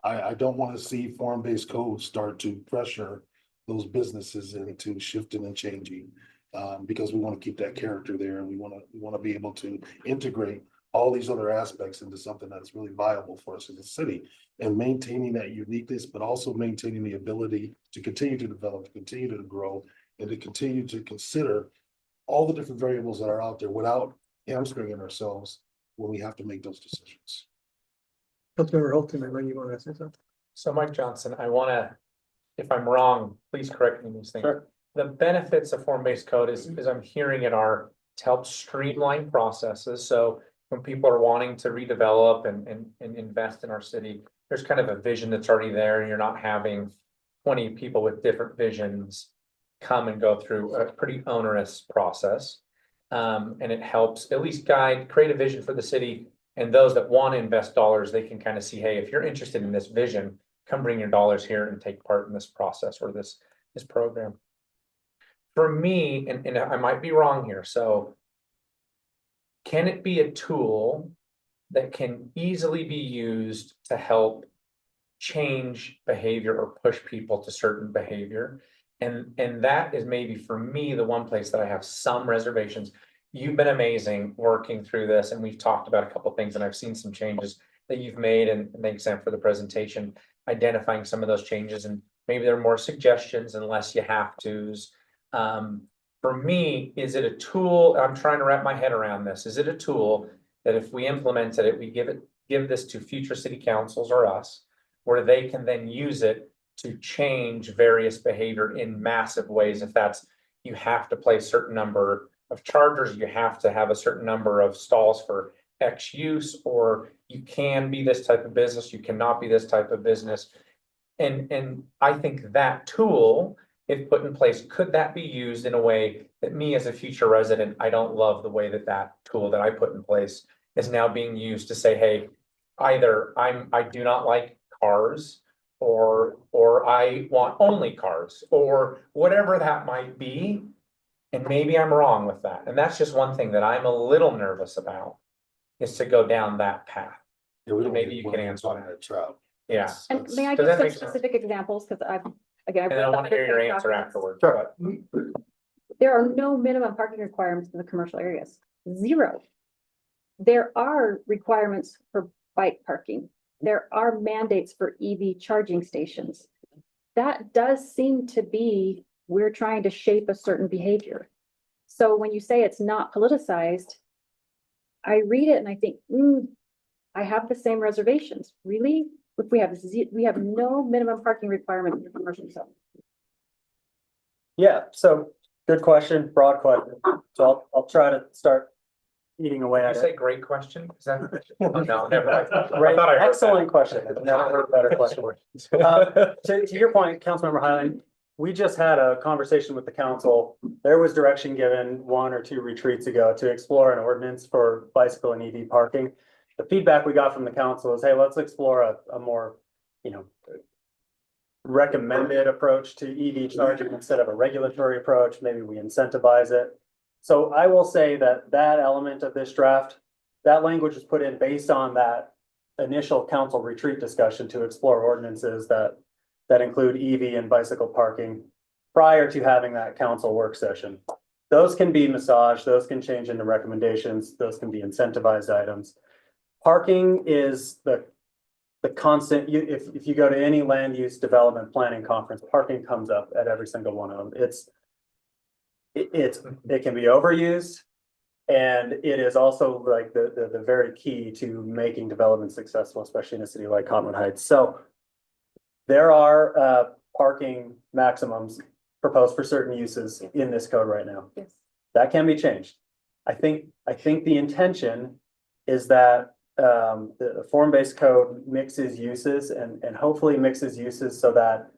I don't wanna see form-based codes start to pressure those businesses into shifting and changing. Because we want to keep that character there, and we want to be able to integrate all these other aspects into something that's really viable for us as a city, and maintaining that uniqueness, but also maintaining the ability to continue to develop, to continue to grow, and to continue to consider all the different variables that are out there without hamstringing ourselves when we have to make those decisions. Councilmember Holton, I know you want to say something. So Mike Johnson, I wanna, if I'm wrong, please correct me in these things. Sure. The benefits of form-based code is I'm hearing it are to help streamline processes, so when people are wanting to redevelop and invest in our city, there's kind of a vision that's already there, and you're not having 20 people with different visions come and go through a pretty onerous process. And it helps at least create a vision for the city, and those that want to invest dollars, they can kind of see, hey, if you're interested in this vision, come bring your dollars here and take part in this process or this program. For me, and I might be wrong here, so can it be a tool that can easily be used to help change behavior or push people to certain behavior? And that is maybe for me, the one place that I have some reservations. You've been amazing working through this, and we've talked about a couple of things, and I've seen some changes that you've made, and thanks, Sam, for the presentation, identifying some of those changes, and maybe there are more suggestions and less you have tos. For me, is it a tool? I'm trying to wrap my head around this. Is it a tool that if we implemented it, we give this to future city councils or us, where they can then use it to change various behavior in massive ways? If that's, you have to place a certain number of chargers, you have to have a certain number of stalls for X use, or you can be this type of business, you cannot be this type of business. And I think that tool, if put in place, could that be used in a way that me as a future resident, I don't love the way that tool that I put in place is now being used to say, hey, either I do not like cars, or I want only cars, or whatever that might be. And maybe I'm wrong with that. And that's just one thing that I'm a little nervous about, is to go down that path. Yeah, we don't Maybe get you can one answer on that trout. Yeah. And may I Does give that some make sense? specific examples, because again. And I want to hear your answer afterwards. Sure. but- There are no minimum parking requirements in the commercial areas, 0. There are requirements for bike parking. There are mandates for EV charging stations. That does seem to be, we're trying to shape a certain behavior. So when you say it's not politicized, I read it and I think, I have the same reservations. Really? If we have no minimum parking requirement in the commercial zone. Yeah, so good question, broad question. So I'll try to start eating away Did at you it. say great question? Is that? Oh, no, never mind. I Great, thought I heard that. excellent question. I've never heard a better question. To your point, Councilmember Highland, we just had a conversation with the council. There was direction given 1 or 2 retreats ago to explore an ordinance for bicycle and EV parking. The feedback we got from the council is, hey, let's explore a more, recommended approach to EV charging instead of a regulatory approach. Maybe we incentivize it. So I will say that element of this draft, that language was put in based on that initial council retreat discussion to explore ordinances that include EV and bicycle parking prior to having that council work session. Those can be massaged, those can change into recommendations, those can be incentivized items. Parking is the constant, if you go to any land use development planning conference, parking comes up at every single one of them. It can be overused. And it is also like the very key to making development successful, especially in a city like Cottonwood Heights. So there are parking maximums proposed for certain uses in this code right now. Yes. That can be changed. I think the intention is that the form-based code mixes uses and hopefully mixes uses so that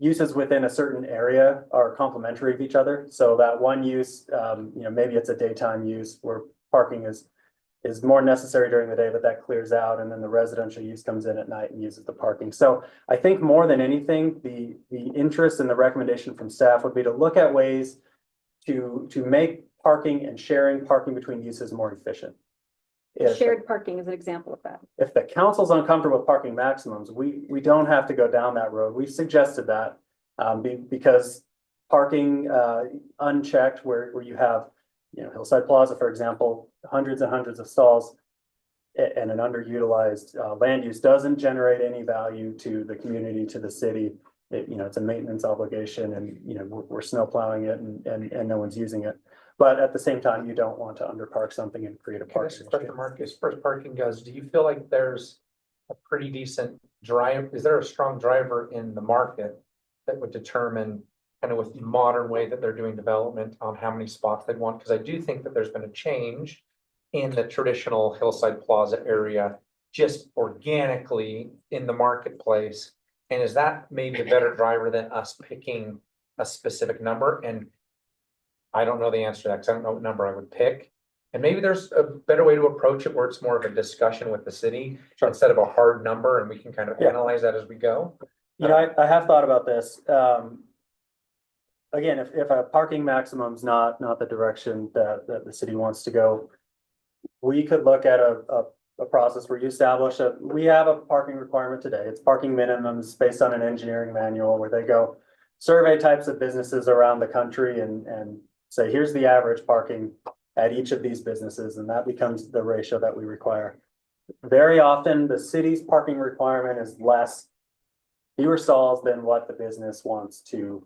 uses within a certain area are complementary of each other. So that one use, maybe it's a daytime use where parking is more necessary during the day, but that clears out, and then the residential use comes in at night and uses the parking. So I think more than anything, the interest and the recommendation from staff would be to look at ways to make parking and sharing parking between uses more efficient. Shared parking is an example of that. If the council's uncomfortable with parking maximums, we don't have to go down that road. We've suggested that because parking unchecked where you have, Hillside Plaza, for example, hundreds and hundreds of stalls and an underutilized land use doesn't generate any value to the community, to the city. It's a maintenance obligation, and we're snow plowing it and no one's using it. But at the same time, you don't want to underpark something and create a parking. Question mark, as far as parking goes, do you feel like there's a pretty decent drive? Is there a strong driver in the market that would determine kind of with the modern way that they're doing development on how many spots they'd want? Because I do think that there's been a change in the traditional Hillside Plaza area, just organically in the marketplace. And is that maybe a better driver than us picking a specific number? And I don't know the answer to that, because I don't know what number I would pick. And maybe there's a better way to approach it where it's more of a discussion with the city instead of a hard number, and we can kind of analyze that as we go. You know, I have thought about this. Again, if a parking maximum's not the direction that the city wants to go, we could look at a process where you establish we have a parking requirement today. It's parking minimums based on an engineering manual where they go survey types of businesses around the country and say, here's the average parking at each of these businesses, and that becomes the ratio that we require. Very often, the city's parking requirement is fewer stalls than what the business wants to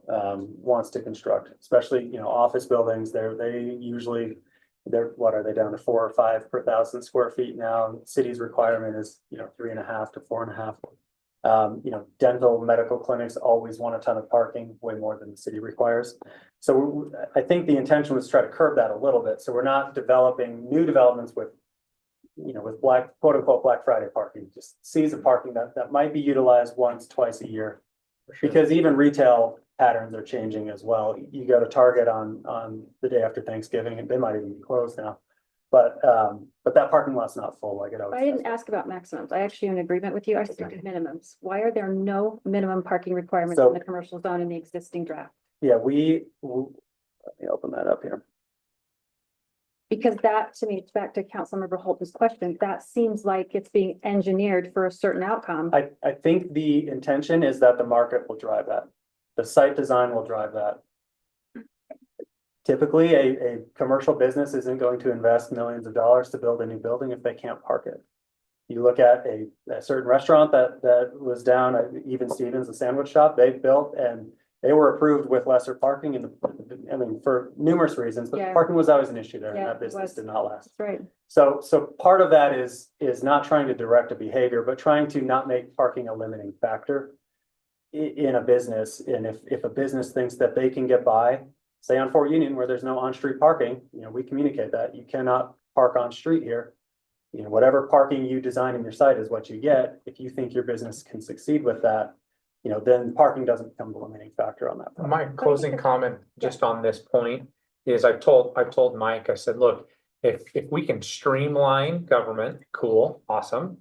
construct, especially, you know, office buildings. What are they down to 4 or 5 per 1,000 square feet now? City's requirement is, you know, 3.5 to 4.5. You know, dental medical clinics always want a ton of parking, way more than the city requires. So I think the intention was to try to curb that a little bit. So we're not developing new developments with, you know, with quote unquote Black Friday parking, just season parking that might be utilized once, twice a year. Because even retail patterns are changing as well. You go to Target on the day after Thanksgiving, and they might even be closed now. But that parking lot's not full like it always I is. didn't ask about maximums. I actually am in agreement with you. I said minimums. Why are there no minimum parking requirements in the commercial zone in the existing draft? Yeah, let me open that up here. Because that, to me, it's back to Councilmember Holt's question. That seems like it's being engineered for a certain outcome. I think the intention is that the market will drive that. The site design will drive that. Typically, a commercial business isn't going to invest millions of dollars to build a new building if they can't park it. You look at a certain restaurant that was down at Even Stevens, the sandwich shop, they built and they were approved with lesser parking, and I mean, for numerous reasons, but Yeah. parking was always an issue there, and Yeah, that it business was. did not last. That's right. So part of that is not trying to direct a behavior, but trying to not make parking a limiting factor in a business. And if a business thinks that they can get by, say on Fort Union where there's no on-street parking, you know, we communicate that you cannot park on street here. You know, whatever parking you design in your site is what you get. If you think your business can succeed with that, you know, then parking doesn't become the limiting factor on that. My closing comment just on this point is I've told Mike, I said, look, if we can streamline government, cool, awesome.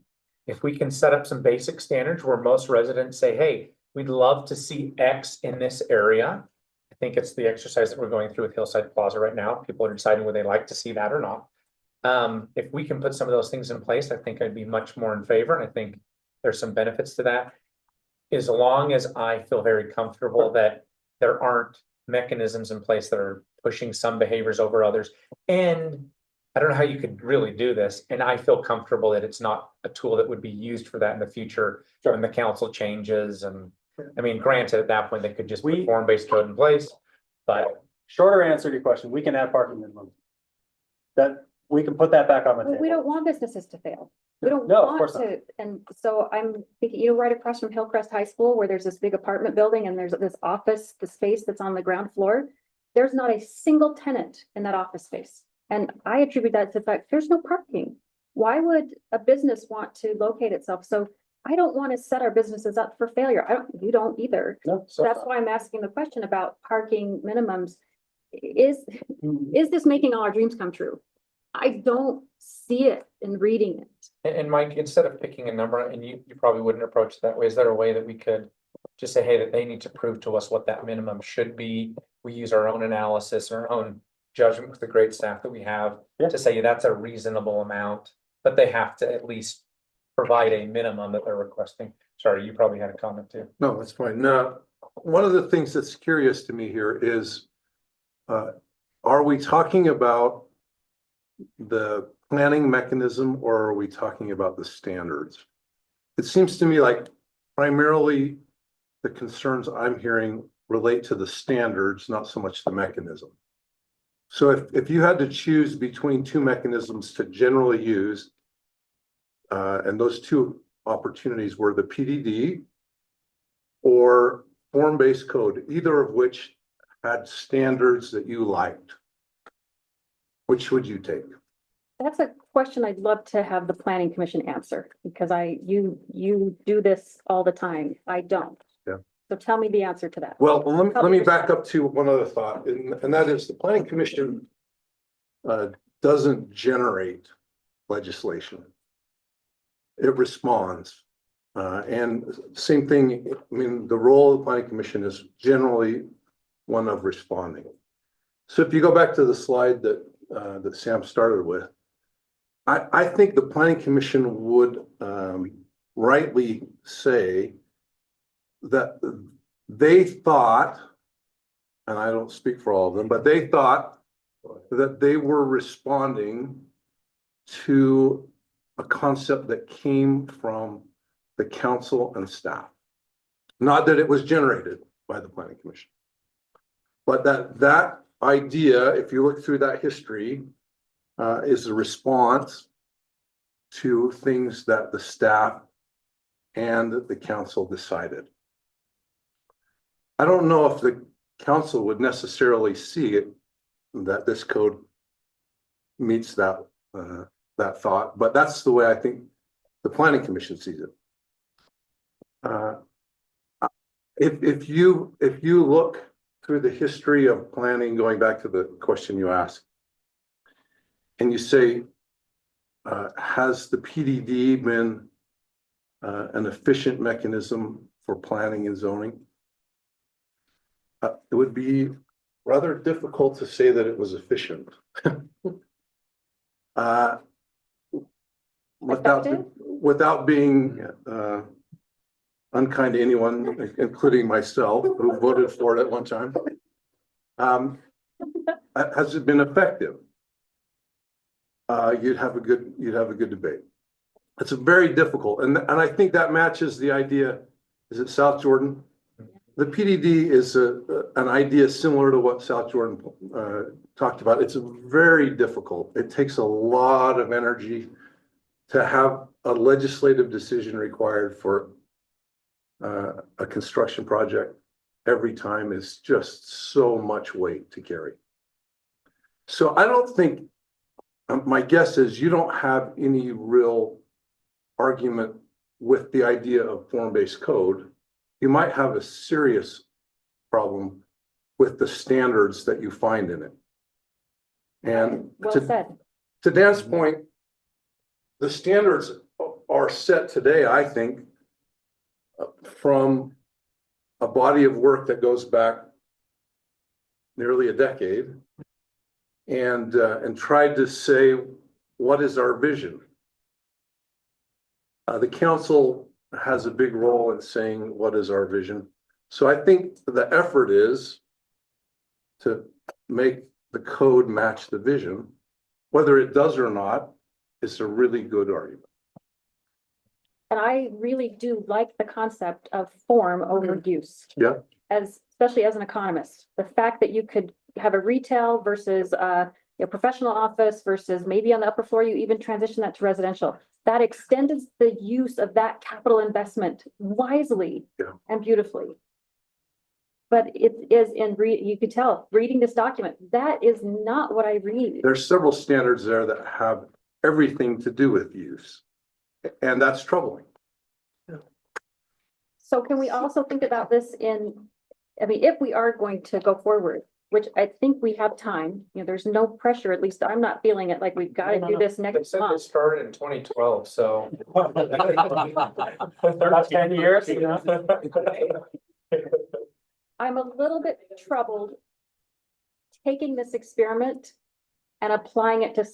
If we can set up some basic standards where most residents say, hey, we'd love to see X in this area. I think it's the exercise that we're going through with Hillside Plaza right now. People are deciding whether they like to see that or not. If we can put some of those things in place, I think I'd be much more in favor. And I think there's some benefits to that. As long as I feel very comfortable that there aren't mechanisms in place that are pushing some behaviors over others. And I don't know how you could really do this. And I feel comfortable that it's not a tool that would be used for that in the future when the council changes. And I mean, granted, at that point, they could just put form-based code in place, but. Shorter answer to your question, we can add parking minimum. That we can put that back on the But table. we don't want businesses to fail. We don't No, of want course not. to, and so I'm thinking, you know, right across from Hillcrest High School where there's this big apartment building and there's this office, the space that's on the ground floor. There's not a single tenant in that office space. And I attribute that to the fact there's no parking. Why would a business want to locate itself? So I don't want to set our businesses up for failure. You don't either. No, So that's why I'm asking the question about parking minimums. Is this making all our dreams come true? I don't see it in reading it. And Mike, instead of picking a number, and you probably wouldn't approach it that way, is there a way that we could just say, hey, that they need to prove to us what that minimum should be? We use our own analysis, our own judgment with the great staff that we have to say that's a reasonable amount, but they have to at least provide a minimum that they're requesting. Sorry, you probably had a comment too. No, that's fine. Now, one of the things that's curious to me here is, are we talking about the planning mechanism or are we talking about the standards? It seems to me like primarily the concerns I'm hearing relate to the standards, not so much the mechanism. So if you had to choose between two mechanisms to generally use, and those two opportunities were the PDD or form-based code, either of which had standards that you liked. Which would you take? That's a question I'd love to have the planning commission answer, because you do this all the time. I don't. Yeah. So tell me the answer to that. Well, let me back up to one other thought, and that is the planning commission doesn't generate legislation. It responds. And same thing, I mean, the role of the planning commission is generally one of responding. So if you go back to the slide that Sam started with, I think the planning commission would rightly say that they thought, and I don't speak for all of them, but they thought that they were responding to a concept that came from the council and staff. Not that it was generated by the planning commission, but that idea, if you look through that history, is a response to things that the staff and the council decided. I don't know if the council would necessarily see it, that this code meets that thought, but that's the way I think the planning commission sees it. If you look through the history of planning, going back to the question you asked, and you say, has the PDD been an efficient mechanism for planning and zoning? It would be rather difficult to say that it was efficient. Without being unkind to anyone, including myself, who voted for it at one time. Has it been effective? You'd have a good debate. It's very difficult, and I think that matches the idea. Is it South Jordan? The PDD is an idea similar to what South Jordan talked about. It's very difficult. It takes a lot of energy to have a legislative decision required for a construction project. Every time is just so much weight to carry. So I don't think, my guess is you don't have any real argument with the idea of form-based code. You might have a serious problem with the standards that you find in it. And Well said. to Dan's point, the standards are set today, I think, from a body of work that goes back nearly a decade, and tried to say, what is our vision? The council has a big role in saying, what is our vision? So I think the effort is to make the code match the vision. Whether it does or not, it's a really good argument. And I really do like the concept of form over use. Yeah. Especially as an economist, the fact that you could have a retail versus a professional office versus maybe on the upper floor, you even transition that to residential. That extends the use of that capital investment wisely and beautifully. But it is you could tell reading this document, that is not what I read. There's several standards there that have everything to do with use, and that's troubling. So can we also think about this if we are going to go forward, which I think we have time, there's no pressure, at least I'm not feeling it like we've got to do this next They month. started in 2012, so. About 10 years, I'm a little bit troubled taking this experiment and applying it to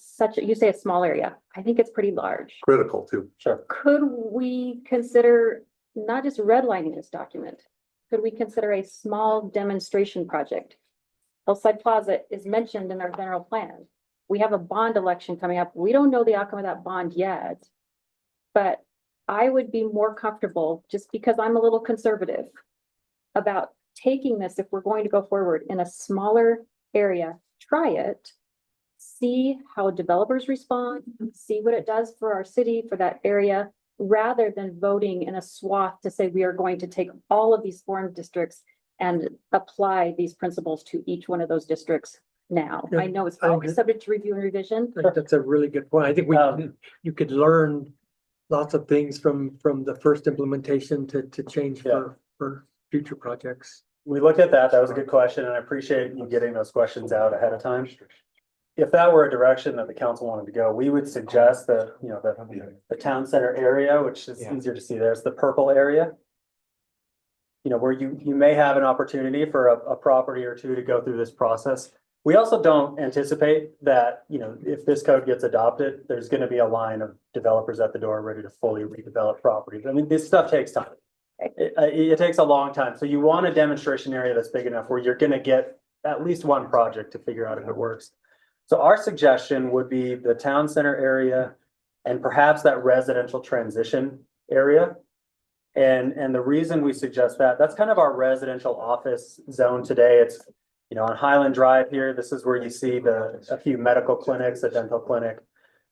you say a small area. I think it's pretty large. Critical too. Sure. Could we consider not just redlining this document? Could we consider a small demonstration project? Hillside Plaza is mentioned in our general plan. We have a bond election coming up. We don't know the outcome of that bond yet. But I would be more comfortable, just because I'm a little conservative, about taking this, if we're going to go forward, in a smaller area, try it, see how developers respond, see what it does for our city, for that area, rather than voting in a swath to say we are going to take all of these form districts and apply these principles to each one of those districts now. Yeah, I know it's I always agree. subject to review and revision. I think that's a really good point. I think you could learn lots of things from the first implementation to change for future projects. We look at that. That was a good question, and I appreciate you getting those questions out ahead of time. If that were a direction that the council wanted to go, we would suggest that, you know, the town center area, which is Yeah. easier to see there, it's the purple area. You know, where you may have an opportunity for a property or two to go through this process. We also don't anticipate that, you know, if this code gets adopted, there's gonna be a line of developers at the door ready to fully redevelop properties. I mean, this stuff takes time. It takes a long time. So you want a demonstration area that's big enough where you're gonna get at least one project to figure out if it works. So our suggestion would be the town center area and perhaps that residential transition area. And the reason we suggest that, that's kind of our residential office zone today. It's, you know, on Highland Drive here, this is where you see a few medical clinics, a dental clinic.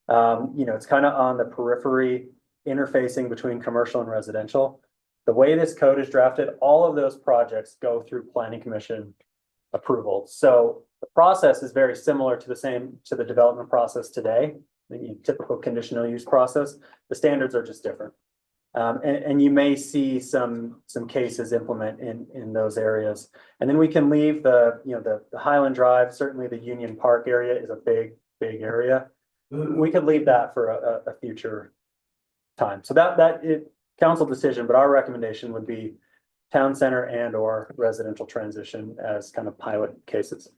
You know, it's kind of on the periphery interfacing between commercial and residential. The way this code is drafted, all of those projects go through planning commission approval. So the process is very similar to the development process today, the typical conditional use process. The standards are just different. And you may see some cases implement in those areas. And then we can leave the Highland Drive, certainly the Union Park area is a big area. We could leave that for a future time. So that council decision, but our recommendation would be town center and or residential transition as kind of pilot cases.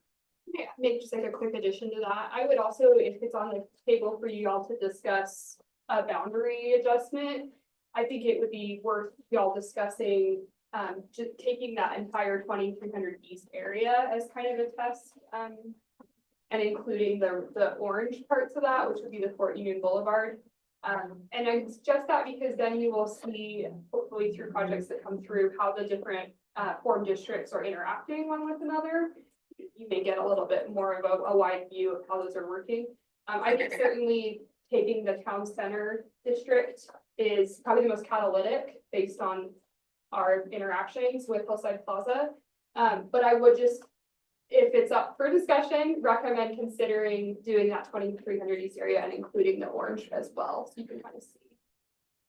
Yeah, maybe just like a quick addition to that. I would also, if it's on the table for you all to discuss a boundary adjustment, I think it would be worth y'all discussing just taking that entire 2300 East area as kind of a test. And including the orange parts of that, which would be the Fort Union Boulevard. And I suggest that because then you will see, hopefully through projects that come through, how the different form districts are interacting one with another. You may get a little bit more of a wide view of how those are working. I think certainly taking the town center district is probably the most catalytic based on our interactions with Hillside Plaza. But I would just, if it's up for discussion, recommend considering doing that 2300 East area and including the orange as well. So you can kind of see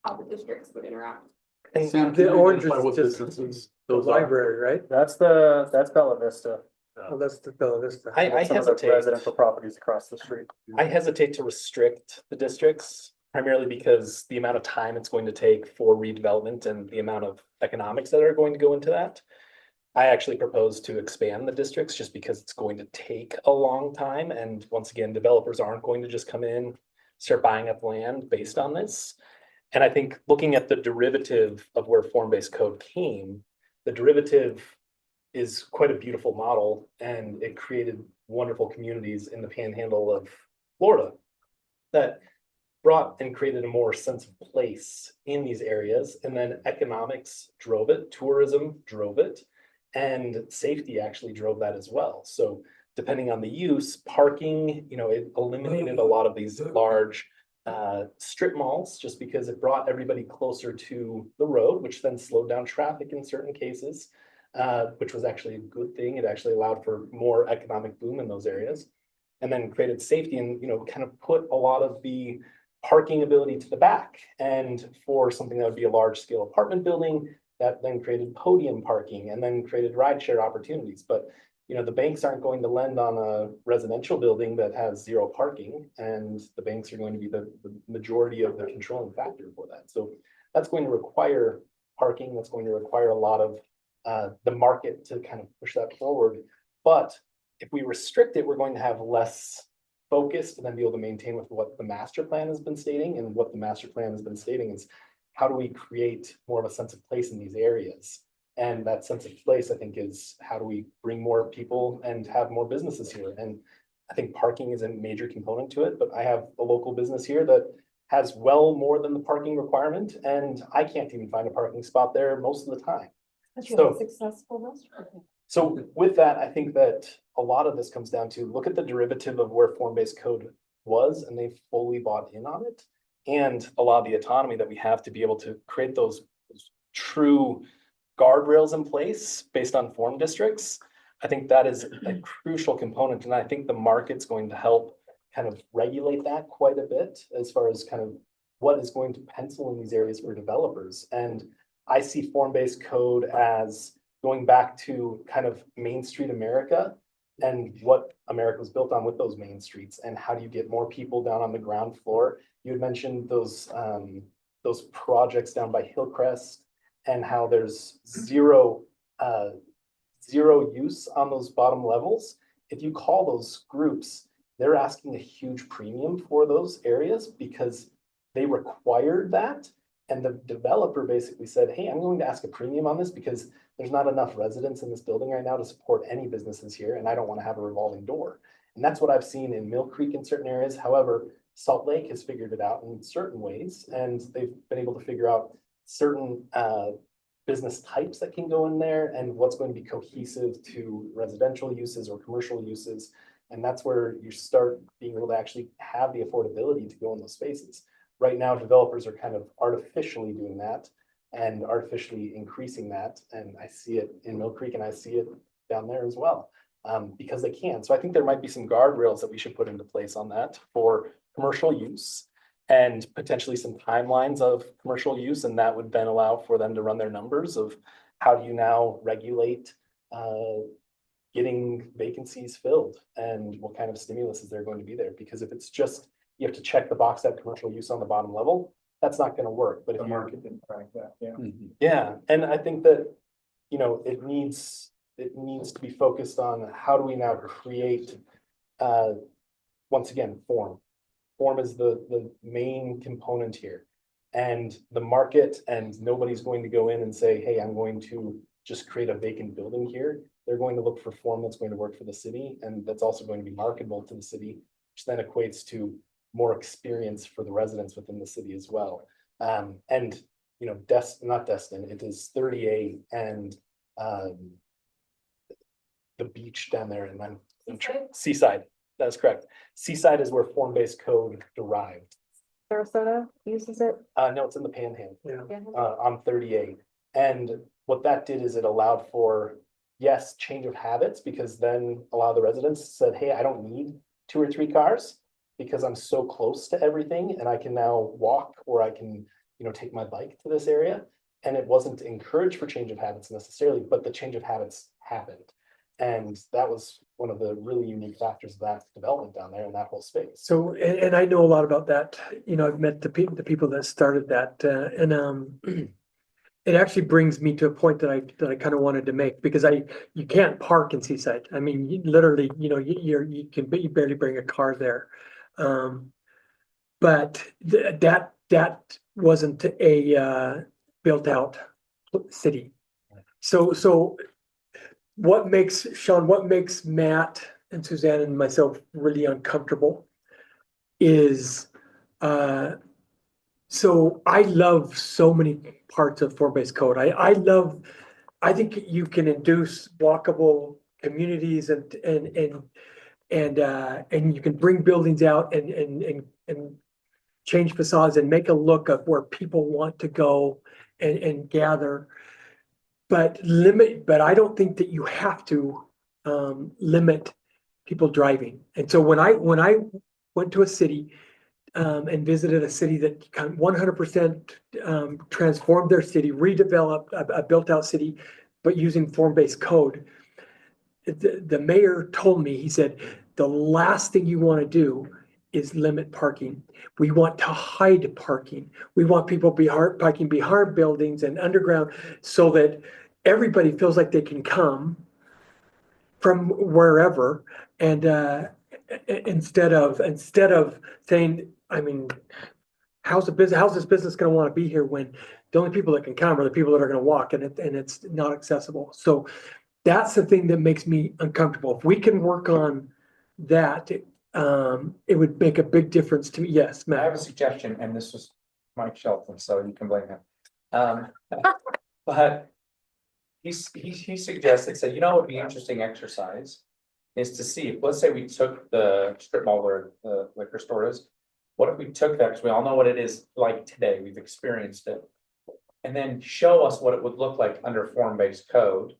how the districts would interact. Sam, The can you orange identify is what just businesses the those are? library, right? That's Bella Vista. Oh, that's the Bella Vista. I Some of the hesitate. residential properties across the street. I hesitate to restrict the districts primarily because the amount of time it's going to take for redevelopment and the amount of economics that are going to go into that. I actually propose to expand the districts just because it's going to take a long time. And once again, developers aren't going to just come in, start buying up land based on this. And I think looking at the derivative of where form-based code came, the derivative is quite a beautiful model and it created wonderful communities in the panhandle of Florida that brought and created a more sense of place in these areas. And then economics drove it, tourism drove it, and safety actually drove that as well. So depending on the use, parking, you know, it eliminated a lot of these large strip malls just because it brought everybody closer to the road, which then slowed down traffic in certain cases, which was actually a good thing. It actually allowed for more economic boom in those areas, and then created safety and, you know, kind of put a lot of the parking ability to the back. And for something that would be a large scale apartment building, that then created podium parking and then created rideshare opportunities. But, you know, the banks aren't going to lend on a residential building that has zero parking, and the banks are going to be the majority of the controlling factor for that. So that's going to require parking. That's going to require a lot of the market to kind of push that forward. But if we restrict it, we're going to have less focused and then be able to maintain with what the master plan has been stating. And what the master plan has been stating is, how do we create more of a sense of place in these areas? And that sense of place, I think, is how do we bring more people and have more businesses here? And I think parking is a major component to it, but I have a local business here that has well more than the parking requirement, and I can't even find a parking spot there most of the time. But you have a successful restaurant. So with that, I think that a lot of this comes down to look at the derivative of where form-based code was, and they fully bought in on it. and a lot of the autonomy that we have to be able to create those true guardrails in place based on form districts. I think that is a crucial component, and I think the market's going to help kind of regulate that quite a bit as far as kind of what is going to pencil in these areas for developers. And I see form-based code as going back to kind of Main Street America and what America was built on with those main streets, and how do you get more people down on the ground floor. You had mentioned those projects down by Hillcrest and how there's zero use on those bottom levels. If you call those groups, they're asking a huge premium for those areas because they required that. And the developer basically said, hey, I'm going to ask a premium on this because there's not enough residents in this building right now to support any businesses here, and I don't want to have a revolving door. And that's what I've seen in Mill Creek in certain areas. However, Salt Lake has figured it out in certain ways, and they've been able to figure out certain business types that can go in there and what's going to be cohesive to residential uses or commercial uses. And that's where you start being able to actually have the affordability to go in those spaces. Right now, developers are kind of artificially doing that and artificially increasing that. And I see it in Mill Creek and I see it down there as well, because they can. So I think there might be some guardrails that we should put into place on that for commercial use and potentially some timelines of commercial use. And that would then allow for them to run their numbers of how do you now regulate getting vacancies filled and what kind of stimulus is there going to be there? Because if it's just, you have to check the box that commercial use on the bottom level, that's not going to work. But if The market didn't track that, yeah. yeah, and I think that, you know, it needs to be focused on how do we now create, once again, form. Form is the main component here. And the market, and nobody's going to go in and say, hey, I'm going to just create a vacant building here. They're going to look for form that's going to work for the city, and that's also going to be marketable to the city, which then equates to more experience for the residents within the city as well. And, you know, not Destin, it is 38 and the beach down there, and I'm Seaside, that is correct. Seaside is where form-based code derived. Sarasota uses it. No, it's in the Panhandle. Yeah. On 38. And what that did is it allowed for, yes, change of habits, because then a lot of the residents said, hey, I don't need 2 or 3 cars because I'm so close to everything and I can now walk, or I can, you know, take my bike to this area. And it wasn't encouraged for change of habits necessarily, but the change of habits happened. And that was one of the really unique factors of that development down there in that whole space. So, and I know a lot about that. You know, I've met the people that started that, it actually brings me to a point that I kind of wanted to make, because you can't park in Seaside. I mean, you literally, you know, you barely bring a car there. But that wasn't a built out city. So what makes Matt and Suzanne and myself really uncomfortable is, so I love so many parts of form-based code. I think you can induce walkable communities and you can bring buildings out and change facades and make a look of where people want to go and gather. But I don't think that you have to limit people driving. And so when I went to a city and visited a city that 100% transformed their city, redeveloped a built-out city, but using form-based code, the mayor told me, he said, the last thing you want to do is limit parking. We want to hide parking. We want people parking behind buildings and underground so that everybody feels like they can come from wherever. And instead of saying, I mean, how's this business going to want to be here when the only people that can come are the people that are going to walk, and it's not accessible. So that's the thing that makes me uncomfortable. If we can work on that, it would make a big difference to me. Yes, Matt. I have a suggestion, and this was Mike Shelton, so you can blame him. But he suggested, said, you know, what would be interesting exercise is to see if, let's say we took the strip mall where the liquor store is, What if we took that, because we all know what it is like today, we've experienced it. And then show us what it would look like under form-based code.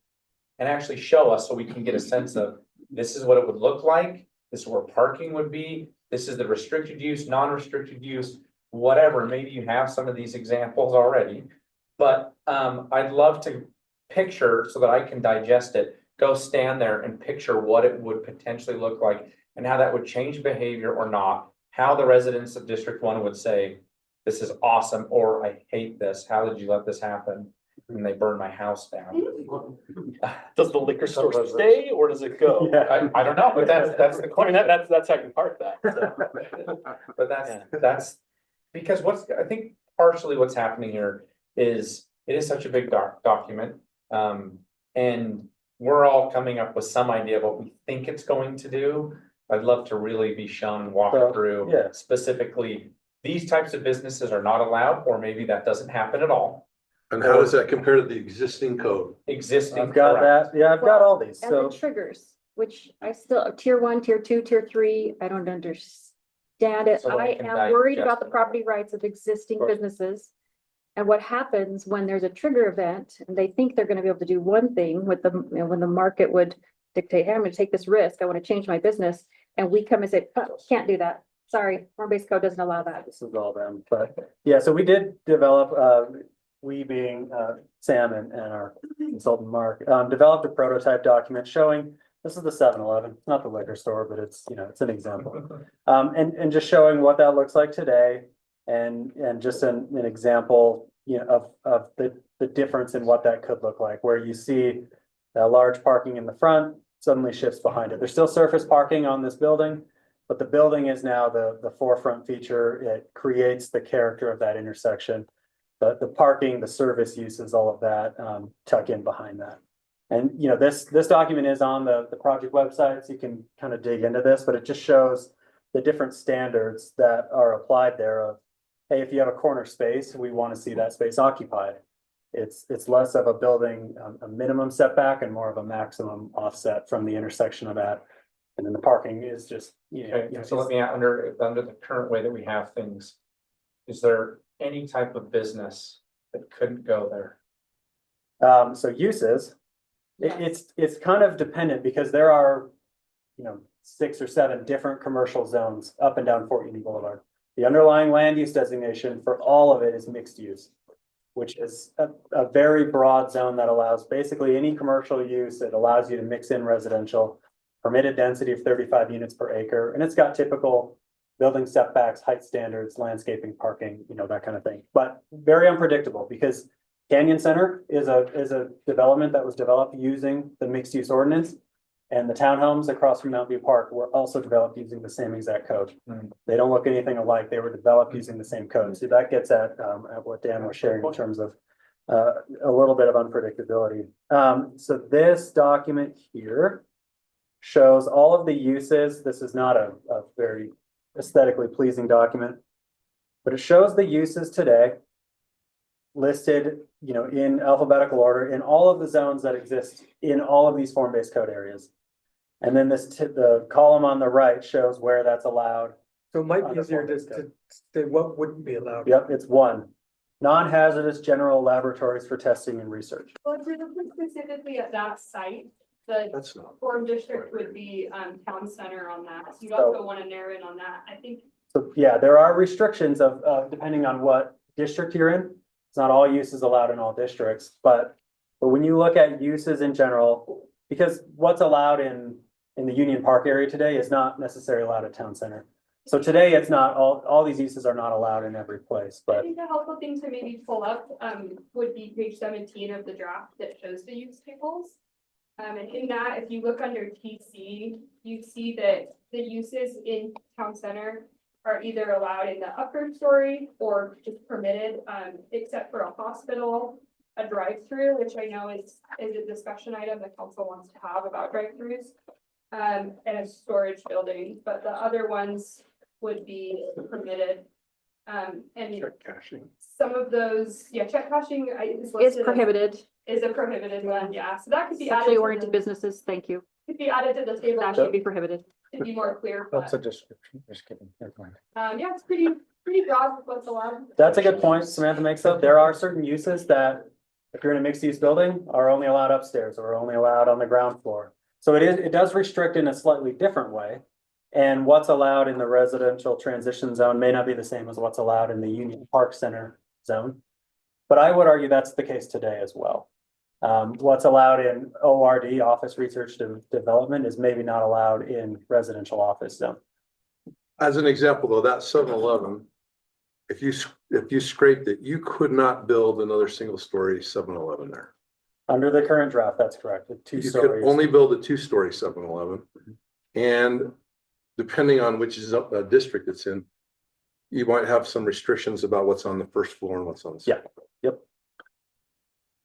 And actually show us so we can get a sense of, this is what it would look like, this is where parking would be, this is the restricted use, non-restricted use, whatever, maybe you have some of these examples already. But I'd love to picture so that I can digest it, go stand there and picture what it would potentially look like and how that would change behavior or not, how the residents of District 1 would say, this is awesome, or I hate this, how did you let this happen? And they burned my house down. Does the liquor store stay or does it go? Yeah. I don't know, but that's the I mean, question. that's how you can park that. So. But that's, because I think partially what's happening here is, it is such a big document. And we're all coming up with some idea of what we think it's going to do. I'd love to really be shown and walk Well, through yeah. specifically, these types of businesses are not allowed, or maybe that doesn't happen at all. And how does that compare to the existing code? Existing. I've got correct. that. Yeah, I've got all these. And So the triggers, which I still, tier 1, tier 2, tier 3, I don't understand it. So I I can am worried digest about the it. property rights of existing Sure. businesses. And what happens when there's a trigger event and they think they're gonna be able to do one thing with the, when the market would dictate, hey, I'm gonna take this risk, I wanna change my business. And we come and say, can't do that. Sorry, form-based code doesn't allow that. this is all them, but yeah, so we did develop, we being, Sam and our consultant Mark, developed a prototype document showing, this is the 7-Eleven, it's not the liquor store, but it's, it's an example. And just showing what that looks like today and just an example, of the difference in what that could look like, where you see a large parking in the front suddenly shifts behind it. There's still surface parking on this building, but the building is now the forefront feature. It creates the character of that intersection. The parking, the service uses, all of that, tuck in behind that. And, this document is on the project website, so you can kind of dig into this, but it just shows the different standards that are applied there of, hey, if you have a corner space, we want to see that space occupied. It's less of a building, a minimum setback and more of a maximum offset from the intersection of that. And then the parking is just, Okay, so let me, under the current way that we have things, is there any type of business that couldn't go there? So uses, it's kind of dependent because there are, 6 or 7 different commercial zones up and down Fort Union Boulevard. The underlying land use designation for all of it is mixed use, which is a very broad zone that allows basically any commercial use. It allows you to mix in residential, permitted density of 35 units per acre, and it's got typical building setbacks, height standards, landscaping, parking, that kind of thing. But very unpredictable because Canyon Center is a development that was developed using the mixed use ordinance. And the townhomes across from Mountview Park were also developed using the same exact code. They don't look anything alike. They were developed using the same code. So that gets at what Dan was sharing in terms of a little bit of unpredictability. So this document here shows all of the uses. This is not a very aesthetically pleasing document, but it shows the uses today listed, in alphabetical order in all of the zones that exist in all of these form-based code areas. And then the column on the right shows where that's allowed. So it might be easier to say what wouldn't be allowed. Yep, it's 1. Non-hazardous general laboratories for testing and research. Well, if you're looking specifically at that site, the That's not. form district would be town center on that. So you'd also want to narrow in on that. I think So yeah, there are restrictions of depending on what district you're in. It's not all uses allowed in all districts, but when you look at uses in general, because what's allowed in the Union Park area today is not necessarily allowed at town center. So today it's not, all these uses are not allowed in every place, I but think a helpful thing to maybe pull up would be page 17 of the draft that shows the use tables. And in that, if you look under TC, you see that the uses in town center are either allowed in the upper story or just permitted, except for a hospital, a drive-through, which I know is a discussion item the council wants to have about drive-throughs, and a storage building, but the other ones would be permitted. And Check cashing. some of those, check cashing is Is listed as- prohibited, is a prohibited one, yeah, so that could be added. sexually to oriented the- businesses, thank you. could be added to this table That should be prohibited. to be more clear, That's a but, description, just kidding. Never mind. yeah, it's pretty broad with what's allowed. That's a good point Samantha makes up. There are certain uses that, if you're in a mixed use building, are only allowed upstairs or only allowed on the ground floor. So it does restrict in a slightly different way. And what's allowed in the residential transition zone may not be the same as what's allowed in the Union Park Center zone. But I would argue that's the case today as well. What's allowed in ORD, Office Research Development, is maybe not allowed in residential office zone. As an example, though, that 7-Eleven, if you scraped it, you could not build another single-story 7-Eleven there. Under the current draft, that's correct, with 2 You could stories. only build a 2-story 7-Eleven. And depending on which district it's in, you might have some restrictions about what's on the first floor and what's on the second. Yep.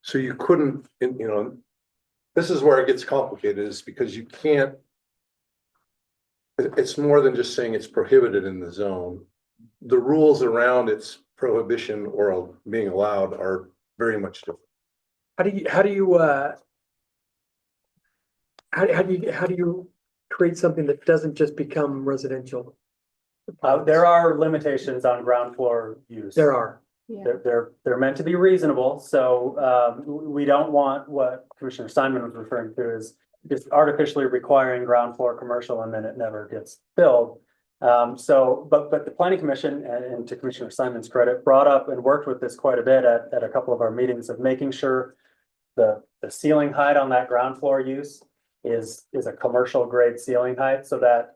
So you couldn't, this is where it gets complicated, is because you can't. It's more than just saying it's prohibited in the zone. The rules around its prohibition or being allowed are very much different. How do you create something that doesn't just become residential? There are limitations on ground floor use. There are. Yeah. They're meant to be reasonable, so we don't want what Commissioner Simon was referring to as just artificially requiring ground floor commercial and then it never gets filled. But the Planning Commission, and to Commissioner Simon's credit, brought up and worked with this quite a bit at a couple of our meetings of making sure the ceiling height on that ground floor use is a commercial grade ceiling height, so that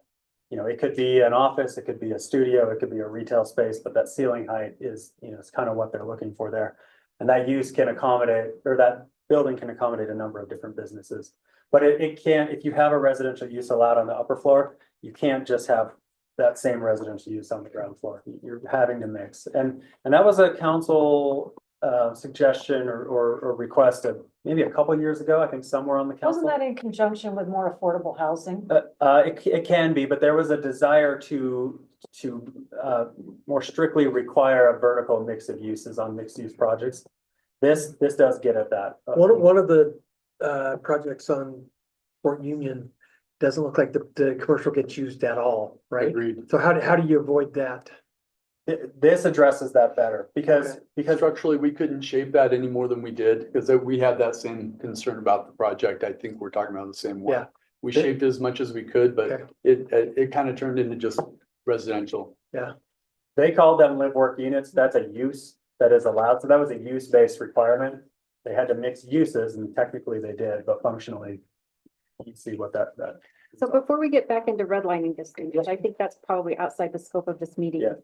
it could be an office, it could be a studio, it could be a retail space, but that ceiling height is, it's kind of what they're looking for there. And that use can accommodate, or that building can accommodate a number of different businesses. But it can't, if you have a residential use allowed on the upper floor, you can't just have that same residential use on the ground floor. You're having to mix. And that was a council suggestion or request of maybe a couple of years ago, I think somewhere on the council. Wasn't that in conjunction with more affordable housing? It can be, but there was a desire to more strictly require a vertical mix of uses on mixed use projects. This does get at that. One of the projects on Fort Union doesn't look like the commercial gets used at all, right? Agreed. So how do you avoid that? This addresses that better because Structurally, we couldn't shape that any more than we did, because we had that same concern about the project. I think we're talking about the same one. Yeah. We shaped as much as we could, but Okay. it kind of turned into just residential. they called them live work units. That's a use that is allowed. So that was a use-based requirement. They had to mix uses and technically they did, but functionally you see what that. So before we get back into redlining this thing, which I think that's probably outside the scope of this meeting. Yeah.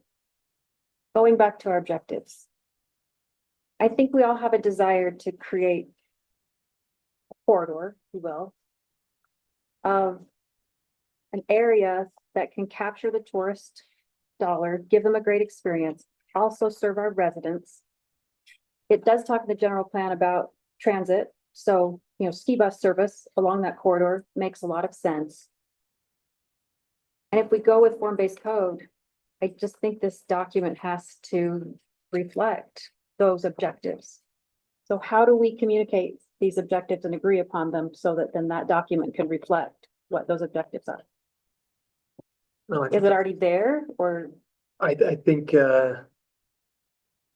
Going back to our objectives. I think we all have a desire to create a corridor, if you will, of an area that can capture the tourist dollar, give them a great experience, also serve our residents. It does talk in the general plan about transit, so, ski bus service along that corridor makes a lot of sense. And if we go with form-based code, I just think this document has to reflect those objectives. So how do we communicate these objectives and agree upon them so that then that document can reflect what those objectives are? No, Is it already there or? I think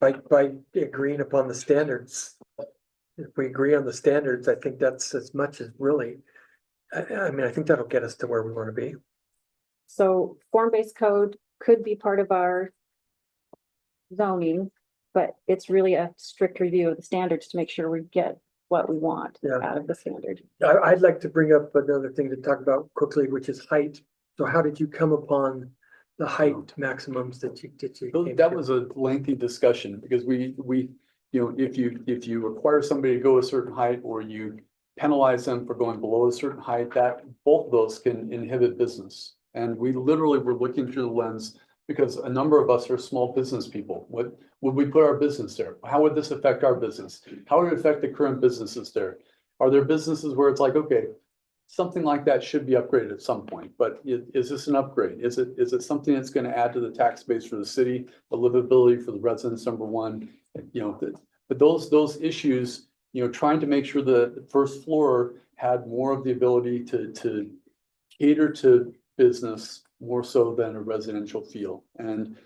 by agreeing upon the standards, if we agree on the standards, I think that's as much as really, I mean, I think that'll get us to where we want to be. So form-based code could be part of our zoning, but it's really a strict review of the standards to make sure we get what we want Yeah. out of the standard. I'd like to bring up another thing to talk about quickly, which is height. So how did you come upon the height maximums that you came That to? was a lengthy discussion because we, if you require somebody to go a certain height or you penalize them for going below a certain height, that both of those can inhibit business. And we literally were looking through the lens because a number of us are small business people. What would we put our business there? How would this affect our business? How would it affect the current businesses there? Are there businesses where it's like, okay, something like that should be upgraded at some point, but is this an upgrade? Is it something that's going to add to the tax base for the city, the livability for the residents, number one, but those issues, trying to make sure the first floor had more of the ability to cater to business more so than a residential feel. And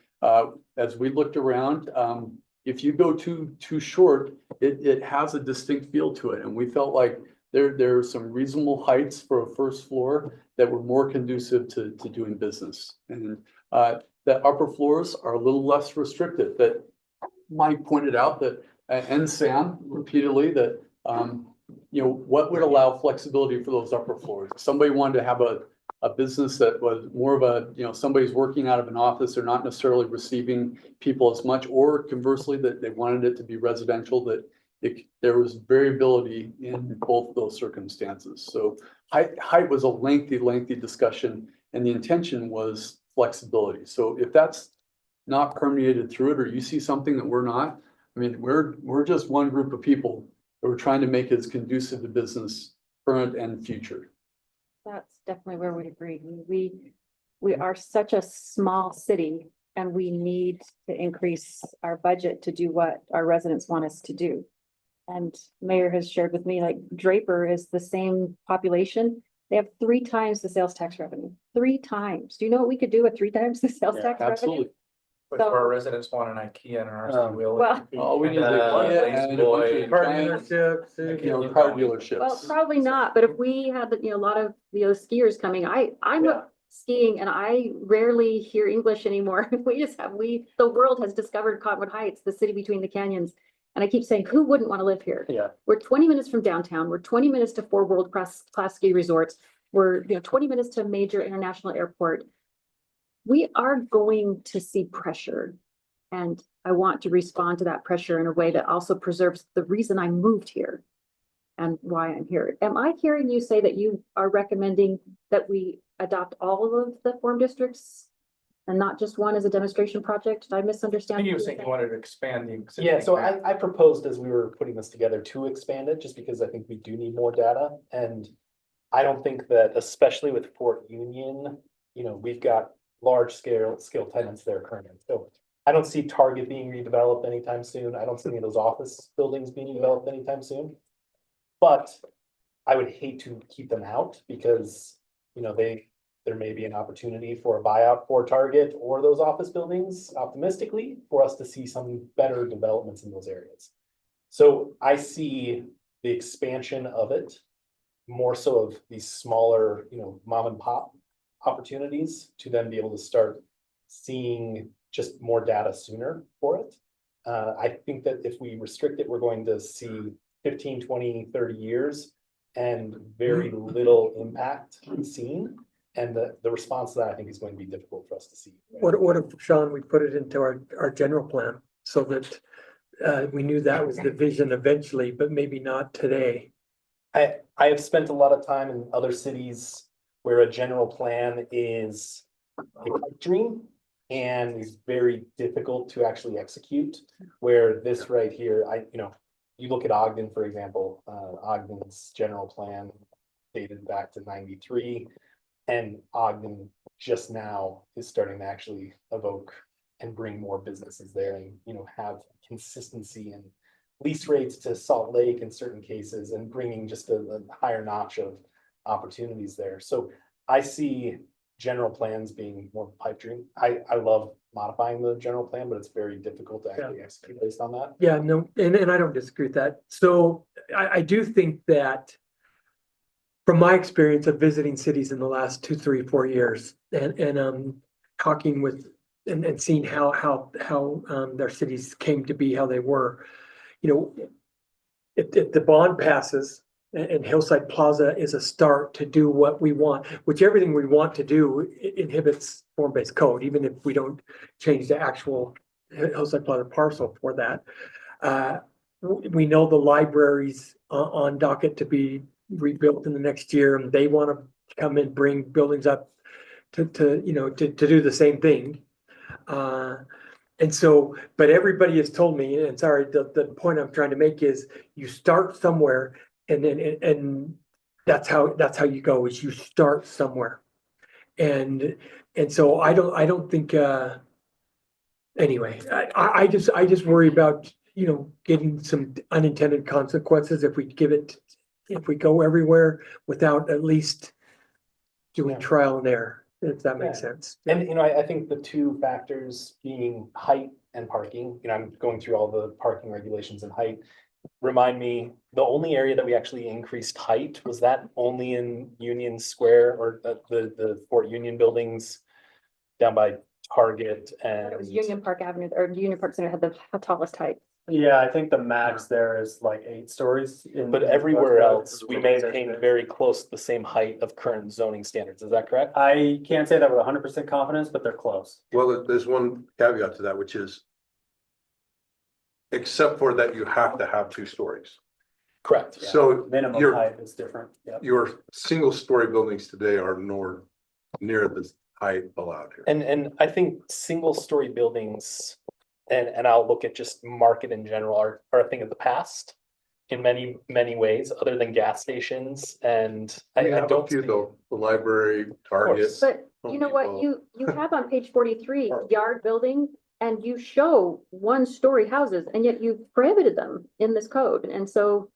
as we looked around, if you go too short, it has a distinct feel to it. And we felt like there are some reasonable heights for a first floor that were more conducive to doing business. And the upper floors are a little less restrictive. That Mike pointed out that, and Sam repeatedly, that what would allow flexibility for those upper floors? If somebody wanted to have a business that was more of a, somebody's working out of an office, they're not necessarily receiving people as much, or conversely, that they wanted it to be residential, that there was variability in both of those circumstances. So height was a lengthy discussion, and the intention was flexibility. So if that's not permeated through it, or you see something that we're not, I mean, we're just one group of people that we're trying to make it as conducive to business, current and future. That's definitely where we agree. We are such a small city and we need to increase our budget to do what our residents want us to do. And Mayor has shared with me, like Draper is the same population. They have 3 times the sales tax revenue, 3 times. Do you know what we could do with 3 times the sales tax revenue? Absolutely. But for our residents want an IKEA and ours, Well, All we need is And, IKEA and a bunch of Car giant, dealerships. car dealerships. well, probably not, but if we had, a lot of, skiers coming, I'm Yeah. skiing and I rarely hear English anymore. The world has discovered Cottonwood Heights, the city between the canyons. And I keep saying, who wouldn't want to live here? Yeah. We're 20 minutes from downtown. We're 20 minutes to 4 world-class ski resorts. We're 20 minutes to a major international airport. We are going to see pressure. And I want to respond to that pressure in a way that also preserves the reason I moved here and why I'm here. Am I hearing you say that you are recommending that we adopt all of the form districts and not just one as a demonstration project? Did I I misunderstand? think you what were you saying you said? wanted to expand the existing. Yeah, so I proposed as we were putting this together to expand it, just because I think we do need more data. And I don't think that, especially with Fort Union, we've got large scale tenants there currently. So I don't see Target being redeveloped anytime soon. I don't see any of those office buildings being developed anytime soon. But I would hate to keep them out because, there may be an opportunity for a buyout for Target or those office buildings, optimistically, for us to see some better developments in those areas. So I see the expansion of it more so of these smaller, mom and pop opportunities to then be able to start seeing just more data sooner for it. I think that if we restrict it, we're going to see 15, 20, 30 years and very little impact seen. And the response to that, I think, is going to be difficult for us to see. What if, Sean, we put it into our general plan so that we knew that was the vision eventually, but maybe not today? I have spent a lot of time in other cities where a general plan is a pipe dream and is very difficult to actually execute. Where this right here, you look at Ogden, for example, Ogden's general plan dated back to 93. And Ogden just now is starting to actually evoke and bring more businesses there and, have consistency and lease rates to Salt Lake in certain cases and bringing just a higher notch of opportunities there. So I see general plans being more pipe dream. I love modifying the general plan, but it's very difficult to actually execute based on that. Yeah, no, and I don't disagree with that. So I do think that from my experience of visiting cities in the last 2, 3, 4 years and talking with and seeing how their cities came to be how they were, if the bond passes and Hillside Plaza is a start to do what we want, which everything we want to do inhibits form-based code, even if we don't change the actual Hillside Plaza parcel for that. We know the library's on docket to be rebuilt in the next year, and they want to come and bring buildings up to do the same thing. And so, but everybody has told me, and sorry, the point I'm trying to make is you start somewhere and that's how you go, is you start somewhere. And so I don't think anyway, I just worry about, getting some unintended consequences if we give it if we go everywhere without at least doing trial and error, if that makes Yeah. sense. And, I think the two factors being height and parking, I'm going through all the parking regulations and height. Remind me, the only area that we actually increased height, was that only in Union Square or the Fort Union buildings down by Target It was and? Union Park Avenue, or Union Park Center had the tallest height. Yeah, I think the max there is like 8 stories. But everywhere else, we maintained very close to the same height of current zoning standards. Is that correct? I can't say that with 100% confidence, but they're close. Well, there's one caveat to that, which is except for that you have to have 2 stories. Correct. Yeah. So Minimum your, height is different. Yeah. your single story buildings today are nowhere near the height allowed here. And I think single story buildings, and I'll look at just market in general, are a thing of the past in many, many ways, other than gas stations. And I We have a don't few see- though, the library, Target. But you know what, you have on page 43, yard building, and you show 1-story houses, and yet you prohibited them in this code. And so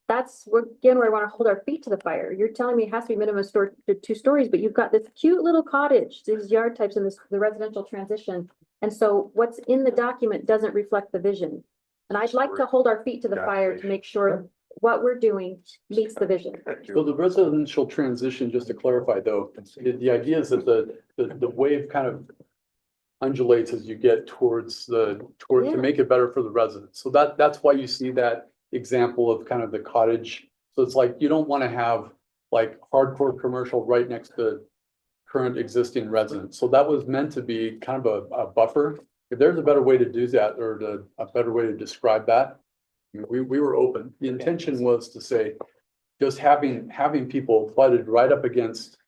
that's again where I want to hold our feet to the fire. You're telling me it has to be minimum store to 2 stories, but you've got this cute little cottage, these yard types in the residential transition. And so what's in the document doesn't reflect the vision. And I'd like to hold our feet to the fire to make sure what we're doing meets the vision. So the residential transition, just to clarify though, the idea is that the wave kind of undulates as you get towards to make it better for the residents. So that's why you see that example of kind of the cottage. So it's like, you don't want to have like hardcore commercial right next to current existing residents. So that was meant to be kind of a buffer. If there's a better way to do that, or a better way to describe that, we were open. The intention was to say, just having people flooded right up against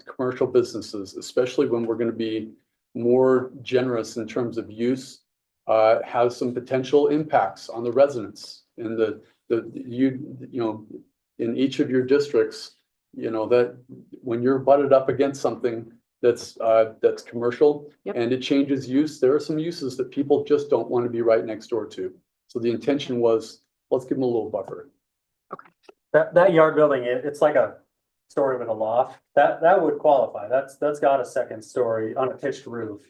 commercial businesses, especially when we're going to be more generous in terms of use, has some potential impacts on the residents. And in each of your districts, that when you're butted up against something that's commercial and it changes use, there are some uses that people just don't want to be right next door to. So the intention was, let's give them a little buffer. That yard building, it's like a story with a loft. That would qualify. That's got a 2nd story on a pitched roof.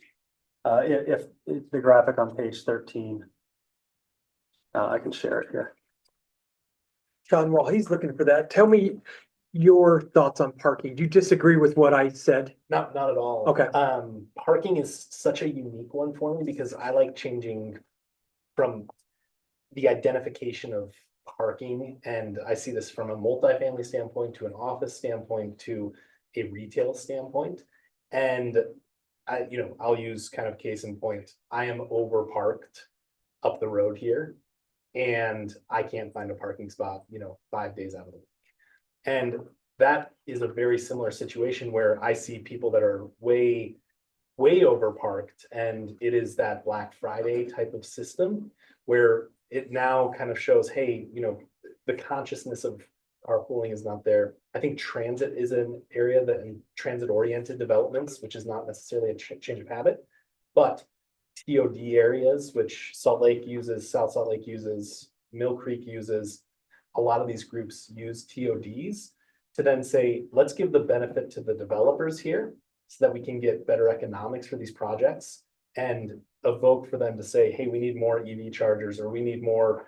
If the graphic on page 13. I can share it here. Sean, while he's looking for that, tell me your thoughts on parking. Do you disagree with what I said? Not at all. Okay. Parking is such a unique one for me because I like changing from the identification of parking, and I see this from a multifamily standpoint to an office standpoint to a retail standpoint. And I'll use kind of case in point. I am over parked up the road here, and I can't find a parking spot, 5 days out of the week. And that is a very similar situation where I see people that are way over parked, and it is that Black Friday type of system where it now kind of shows, hey, the consciousness of carpooling is not there. I think transit is an area that in transit-oriented developments, which is not necessarily a change of habit, but TOD areas, which Salt Lake uses, South Salt Lake uses, Mill Creek uses, a lot of these groups use TODs to then say, let's give the benefit to the developers here so that we can get better economics for these projects and evoke for them to say, hey, we need more EV chargers, or we need more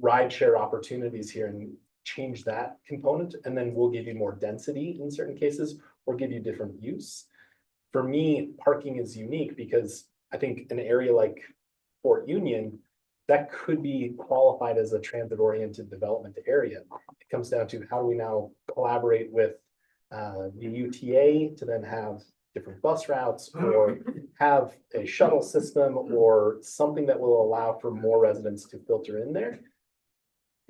rideshare opportunities here, and change that component. And then we'll give you more density in certain cases, or give you different use. For me, parking is unique because I think an area like Fort Union, that could be qualified as a transit-oriented development area. It comes down to how do we now collaborate with the UTA to then have different bus routes, or have a shuttle system, or something that will allow for more residents to filter in there.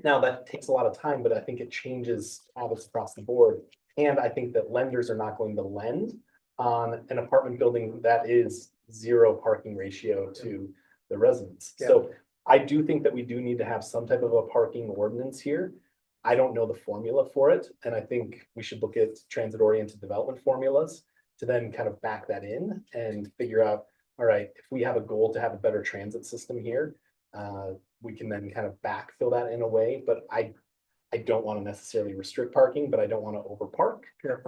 Now, that takes a lot of time, but I think it changes habits across the board. And I think that lenders are not going to lend on an apartment building that is 0 parking ratio to the residents. Yeah. So I do think that we do need to have some type of a parking ordinance here. I don't know the formula for it, and I think we should look at transit-oriented development formulas to then kind of back that in and figure out, all right, if we have a goal to have a better transit system here, we can then kind of backfill that in a way. But I I don't want to necessarily restrict parking, but I don't want to overpark.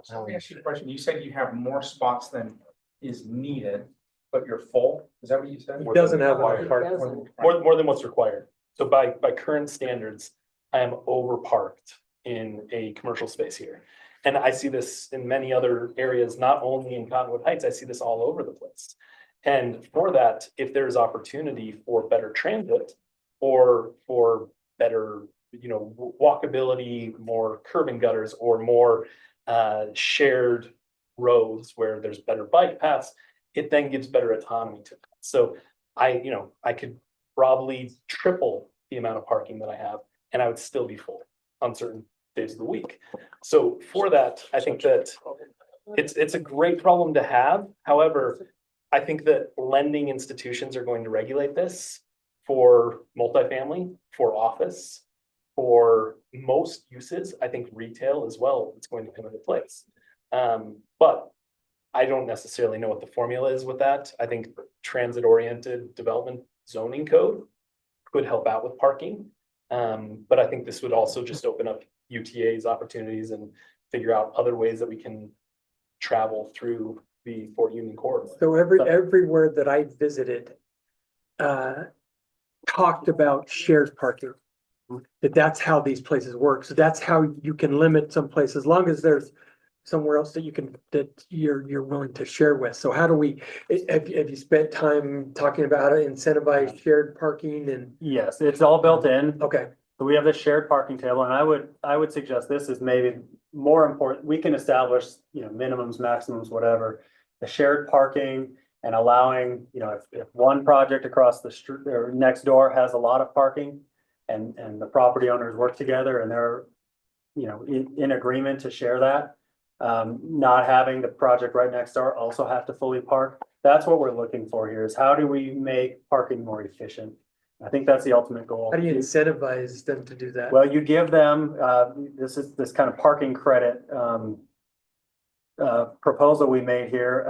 So let me ask you a question. You said you have more spots than is needed, but you're full. Is that what you said? He doesn't have More enough than parking. required. More than what's required. So by current standards, I am overparked in a commercial space here. And I see this in many other areas, not only in Cottonwood Heights, I see this all over the place. And for that, if there's opportunity for better transit or for better, walkability, more curb and gutters, or more shared roads where there's better bike paths, it then gives better autonomy to it. So I could probably triple the amount of parking that I have, and I would still be full on certain days of the week. So for that, I think that it's a great problem to have. However, I think that lending institutions are going to regulate this for multifamily, for office, for most uses. I think retail as well is going to come into place. But I don't necessarily know what the formula is with that. I think transit-oriented development zoning code could help out with parking. But I think this would also just open up UTA's opportunities and figure out other ways that we can travel through the Fort Union corridor. So everywhere that I visited, talked about shared parking. That's how these places work. So that's how you can limit some places, as long as there's somewhere else that you're willing to share with. So how do we, have you spent time talking about how to incentivize shared parking and? Yes, it's all built in. Okay, So we have this shared parking table, and I would suggest this is maybe more important. We can establish, minimums, maximums, whatever. The shared parking and allowing, if one project across the street or next door has a lot of parking and the property owners work together and they're, in agreement to share that. Not having the project right next door also have to fully park. That's what we're looking for here, is how do we make parking more efficient? I think that's the ultimate goal. how do you incentivize them to do that? Well, you give them, this kind of parking credit, proposal we made here.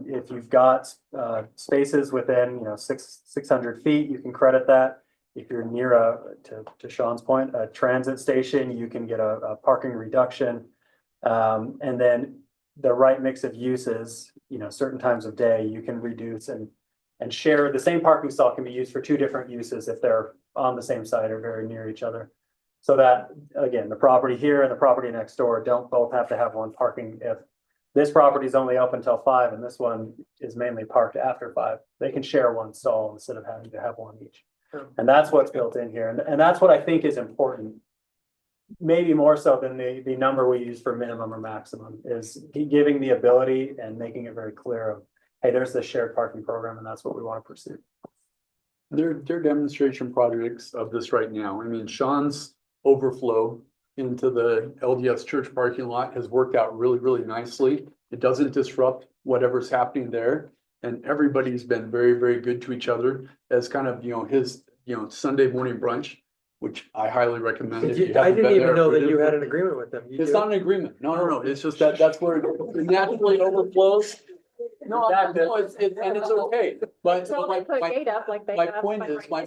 If you've got, spaces within, 600 feet, you can credit that. If you're near to Sean's point, a transit station, you can get a parking reduction. And then the right mix of uses, certain times of day, you can reduce and share. The same parking stall can be used for two different uses if they're on the same site or very near each other. So that, again, the property here and the property next door don't both have to have one parking. If this property is only up until 5 and this one is mainly parked after 5, they can share one stall instead of having to have one each. And that's what's built in here. And that's what I think is important. Maybe more so than the number we use for minimum or maximum, is giving the ability and making it very clear of, hey, there's this shared parking program and that's what we want to pursue. There are demonstration projects of this right now. I mean, Sean's overflow into the LDS church parking lot has worked out really, really nicely. It doesn't disrupt whatever's happening there. And everybody's been very, very good to each other as kind of, his, Sunday morning brunch, which I highly recommend. if you I haven't didn't been even there. know that you had an agreement with them. You It's do? not an agreement. No. It's just that's where it naturally overflows. No, it's and it's okay. But So they put gate up like they my have.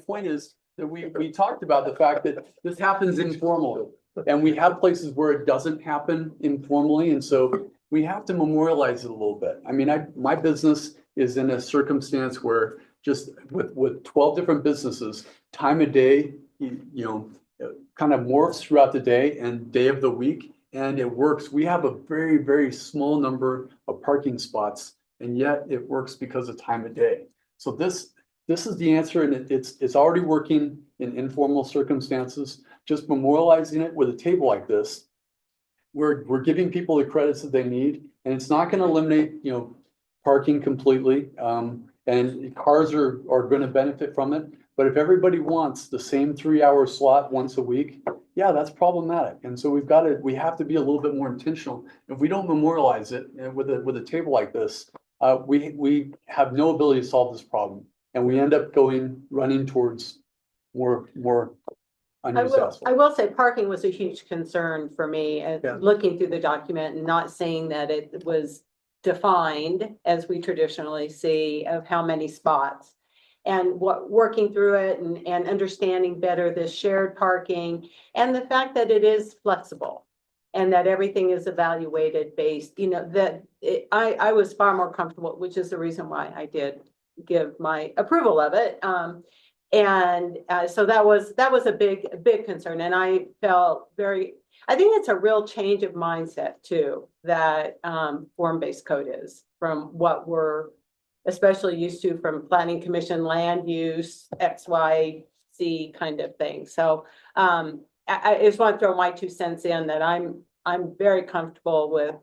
point is that we talked about the fact that this happens informally. And we have places where it doesn't happen informally, and so we have to memorialize it a little bit. I mean, my business is in a circumstance where just with 12 different businesses, time of day, kind of morphs throughout the day and day of the week, and it works. We have a very, very small number of parking spots, and yet it works because of time of day. So this is the answer, and it's already working in informal circumstances. Just memorializing it with a table like this, we're giving people the credits that they need, and it's not going to eliminate, parking completely. And cars are going to benefit from it. But if everybody wants the same 3-hour slot once a week, yeah, that's problematic. And so we have to be a little bit more intentional. If we don't memorialize it with a table like this, we have no ability to solve this problem. And we end up running towards more unsuccessful. I will say parking was a huge concern for me, Yeah. looking through the document and not seeing that it was defined as we traditionally see of how many spots. and working through it and understanding better the shared parking and the fact that it is flexible and that everything is evaluated based, I was far more comfortable, which is the reason why I did give my approval of it. So that was a big concern, and I felt I think it's a real change of mindset too, that form-based code is from what we're especially used to from planning commission, land use, XYZ kind of thing. So I just want to throw my 2 cents in that I'm very comfortable with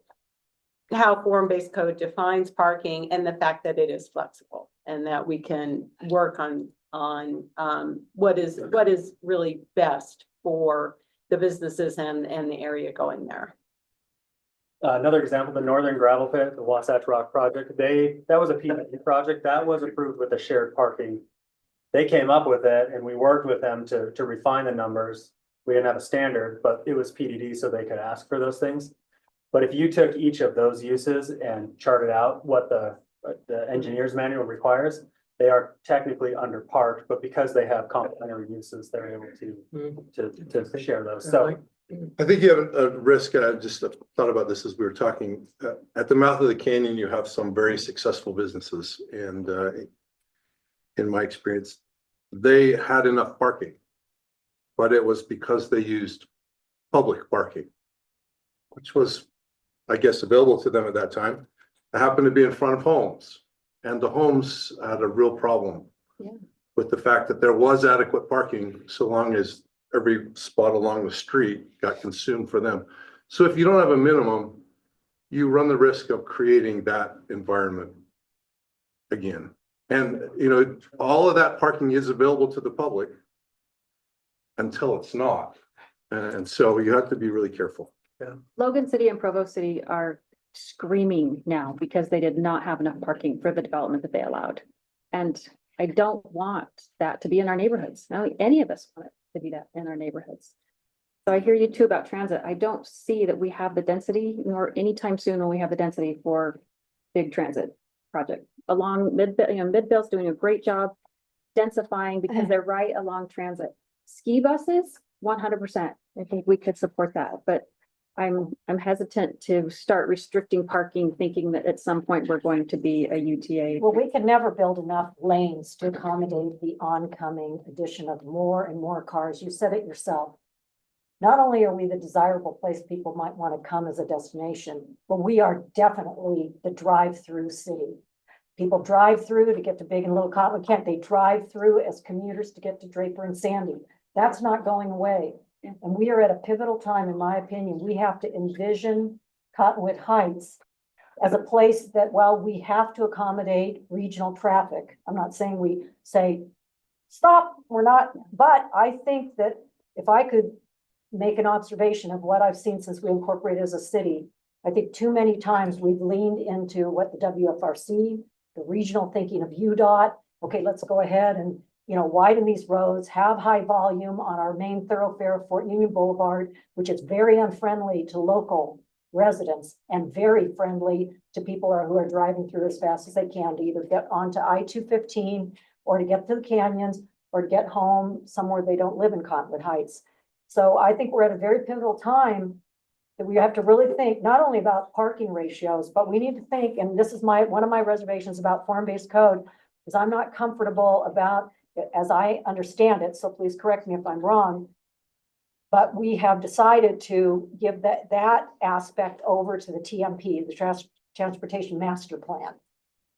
how form-based code defines parking and the fact that it is flexible and that we can work on what is really best for the businesses and the area going there. Another example, the Northern Gravel Pit, the Wasatch Rock project, that was a PDD project that was approved with the shared parking. They came up with it and we worked with them to refine the numbers. We didn't have a standard, but it was PDD, so they could ask for those things. But if you took each of those uses and charted out what the engineer's manual requires, they are technically under parked, but because they have complementary uses, they're able to share those. So I think you have a risk, and I just thought about this as we were talking. At the mouth of the canyon, you have some very successful businesses, and in my experience, they had enough parking, but it was because they used public parking, which was, I guess, available to them at that time. It happened to be in front of homes, and the homes had a real problem with the fact that there was adequate parking so long as every spot along the street got consumed for them. So if you don't have a minimum, you run the risk of creating that environment again. And, all of that parking is available to the public until it's not. And so you have to be really careful. Logan City and Provo City are screaming now because they did not have enough parking for the development that they allowed. And I don't want that to be in our neighborhoods. I don't think any of us want it to be that in our neighborhoods. So I hear you too about transit. I don't see that we have the density, nor anytime soon will we have the density for big transit project. Along Midvale's doing a great job densifying because they're right along transit. Ski buses, 100%. I think we could support that, but I'm hesitant to start restricting parking, thinking that at some point we're going to be a UTA. Well, we can never build enough lanes to accommodate the oncoming addition of more and more cars. You said it yourself. Not only are we the desirable place people might want to come as a destination, but we are definitely the drive-through city. People drive through to get to Big and Little Cottonwood Kent. They drive through as commuters to get to Draper and Sandy. That's not going away. And we are at a pivotal time, in my opinion. We have to envision Cottonwood Heights as a place that, while we have to accommodate regional traffic, I'm not saying we say, stop, we're not, but I think that if I could make an observation of what I've seen since we incorporated as a city, I think too many times we've leaned into what the WFRC, the regional thinking of UDOT, okay, let's go ahead and widen these roads, have high volume on our main thoroughfare, Fort Union Boulevard, which is very unfriendly to local residents and very friendly to people who are driving through as fast as they can to either get onto I-215 or to get to the canyons or to get home somewhere they don't live in Cottonwood Heights. So I think we're at a very pivotal time that we have to really think not only about parking ratios, but we need to think, and this is one of my reservations about form-based code, is I'm not comfortable about, as I understand it, so please correct me if I'm wrong, but we have decided to give that aspect over to the TMP, the Transportation Master Plan.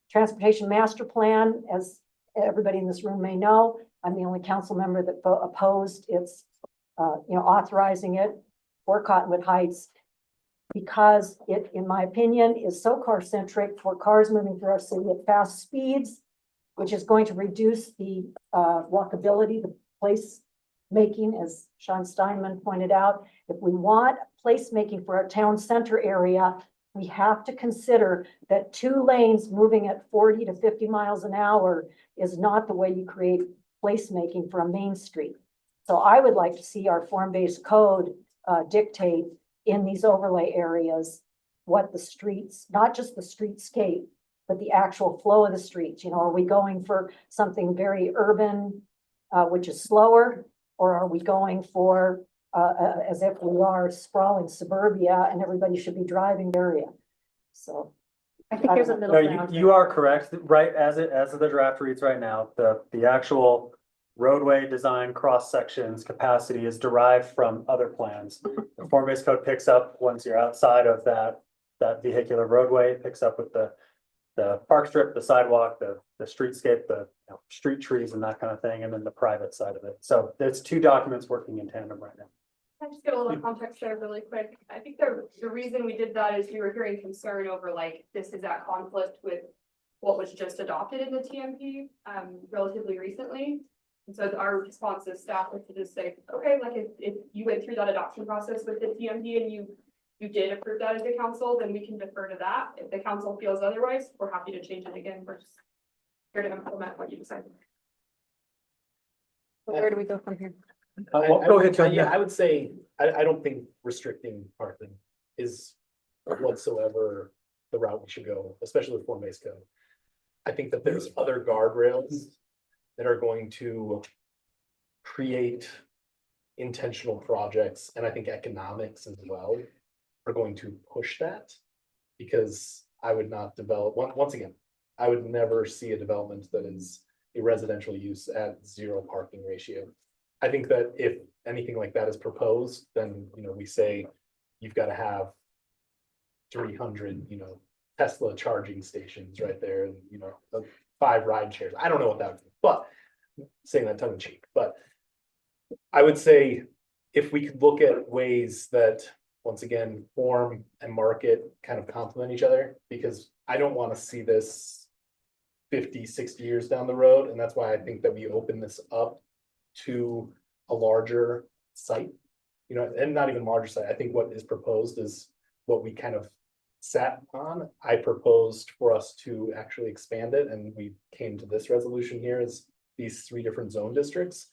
Transportation Master Plan, as everybody in this room may know, I'm the only council member that opposed its, authorizing it for Cottonwood Heights because it, in my opinion, is so car-centric for cars moving through our city at fast speeds, which is going to reduce the walkability, the place making, as Sean Steinman pointed out. If we want placemaking for our town center area, we have to consider that 2 lanes moving at 40 to 50 miles an hour is not the way you create placemaking for a main street. So I would like to see our form-based code dictate in these overlay areas what the streets, not just the streetscape, but the actual flow of the streets, are we going for something very urban, which is slower? Or are we going for, as if we are sprawling suburbia and everybody should be driving the area? So. I think there's a middle No, ground. you are correct, right, as the draft reads right now, the actual roadway design cross sections capacity is derived from other plans. The form-based code picks up once you're outside of that vehicular roadway, it picks up with the park strip, the sidewalk, the streetscape, the street trees and that kind of thing, and then the private side of it. So there's two documents working in tandem right now. Can I just get a little context there really quick? I think the reason we did that is we were hearing concern over like, this is at conflict with what was just adopted in the TMP relatively recently. And so our response as staff was to just say, okay, like if you went through that adoption process with the TMP and you did approve that as a council, then we can defer to that. If the council feels otherwise, we're happy to change it again. We're just here to implement what you decided. Where do we go from here? Go ahead, John. Yeah, I would say, I don't think restricting parking is whatsoever the route we should go, especially with form-based code. I think that there's other guardrails that are going to create intentional projects, and I think economics as well are going to push that. Because I would not develop, once again, I would never see a development that is a residential use at 0 parking ratio. I think that if anything like that is proposed, then, we say you've got to have 300, Tesla charging stations right there, and, 5 ride shares. I don't know what that would be, but saying that tongue in cheek, but I would say if we could look at ways that, once again, form and market kind of complement each other, because I don't want to see this 50, 60 years down the road. And that's why I think that we open this up to a larger site, and not even larger site. I think what is proposed is what we kind of sat on. I proposed for us to actually expand it, and we came to this resolution here as these 3 different zone districts.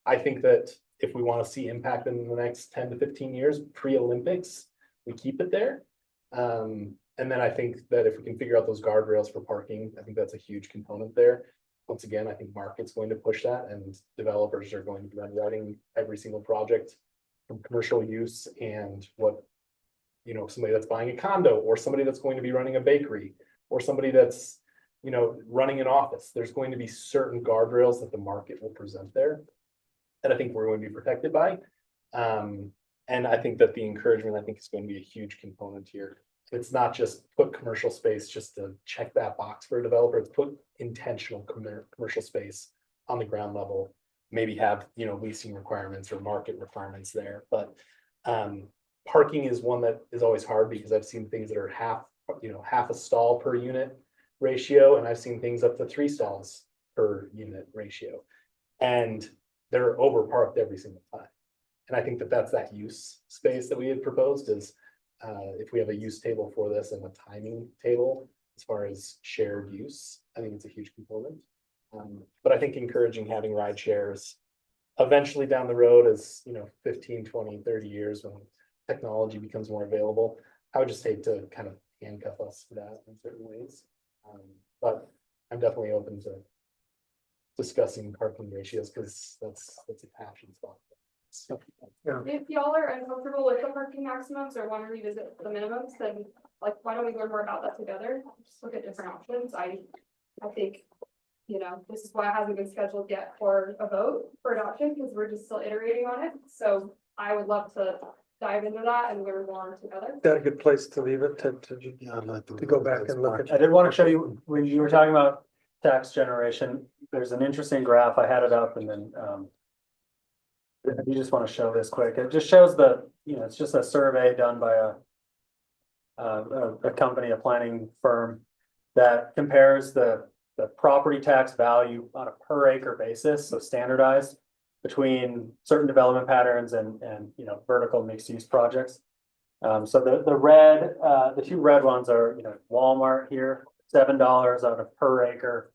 I think that if we want to see impact in the next 10 to 15 years, pre-Olympics, we keep it there. And then I think that if we can figure out those guardrails for parking, I think that's a huge component there. Once again, I think market's going to push that, and developers are going to be underwriting every single project from commercial use and what, somebody that's buying a condo, or somebody that's going to be running a bakery, or somebody that's, running an office. There's going to be certain guardrails that the market will present there that I think we're going to be protected by. And I think that the encouragement, is going to be a huge component here. It's not just put commercial space just to check that box for a developer. It's put intentional commercial space on the ground level, maybe have, leasing requirements or market requirements there. But parking is one that is always hard, because I've seen things that are half a stall per unit ratio, and I've seen things up to 3 stalls per unit ratio. And they're over parked every single time. And I think that that's that use space that we had proposed is, if we have a use table for this and a timing table, as far as shared use, I think it's a huge component. But I think encouraging having ride shares eventually down the road as, 15, 20, 30 years when technology becomes more available, I would just hate to kind of handcuff us to that in certain ways. But I'm definitely open to discussing parking ratios, because that's a passion spot. So, If y'all are uncomfortable with the parking maximums or want to revisit the minimums, then why don't we learn more about that together? Just look at different options. I think, this is why it hasn't been scheduled yet for a vote for adoption, because we're just still iterating on it. So I would love to dive into that and learn more together. Is that a good place to leave it Yeah, I'd like to go back and look at? I did want to show you, when you were talking about tax generation, there's an interesting graph. I had it up, and then you just want to show this quick. It just shows it's just a survey done by a company, a planning firm, that compares the property tax value on a per acre basis, so standardized, between certain development patterns and vertical mixed use projects. So the 2 red ones are, Walmart here, $7 on a per acre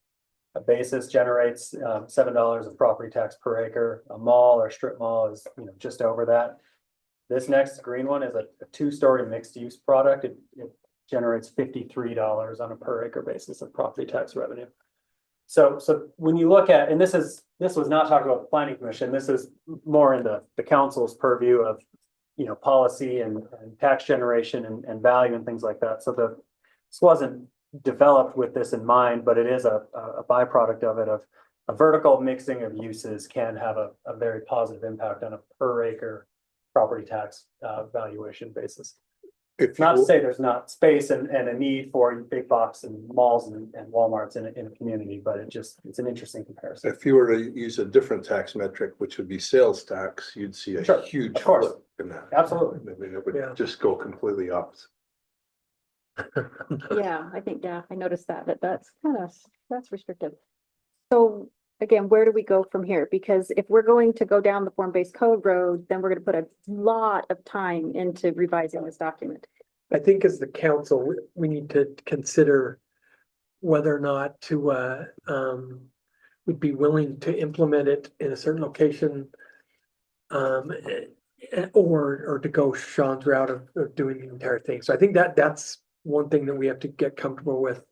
basis generates $7 of property tax per acre. A mall or strip mall is just over that. This next green one is a 2-story mixed use product. It generates $53 on a per acre basis of property tax revenue. So when you look at, and this was not talking about the planning commission, this is more in the council's purview of, you know, policy and tax generation and value and things like that. So this wasn't developed with this in mind, but it is a byproduct of it, of a vertical mixing of uses can have a very positive impact on a per acre property tax valuation basis. If Not to you, say there's not space and a need for big box and malls and Walmarts in a community, but it's an interesting comparison. if you were to use a different tax metric, which would be sales tax, you'd see a Sure, huge of course. flip in that. Absolutely. I mean, it Yeah. would just go completely opposite. Yeah, I noticed that's that's restrictive. So again, where do we go from here? Because if we're going to go down the form-based code road, then we're gonna put a lot of time into revising this document. I think as the council, we need to consider whether or not to, would be willing to implement it in a certain location. Or to go Sean's route of doing the entire thing. So I think that's one thing that we have to get comfortable with.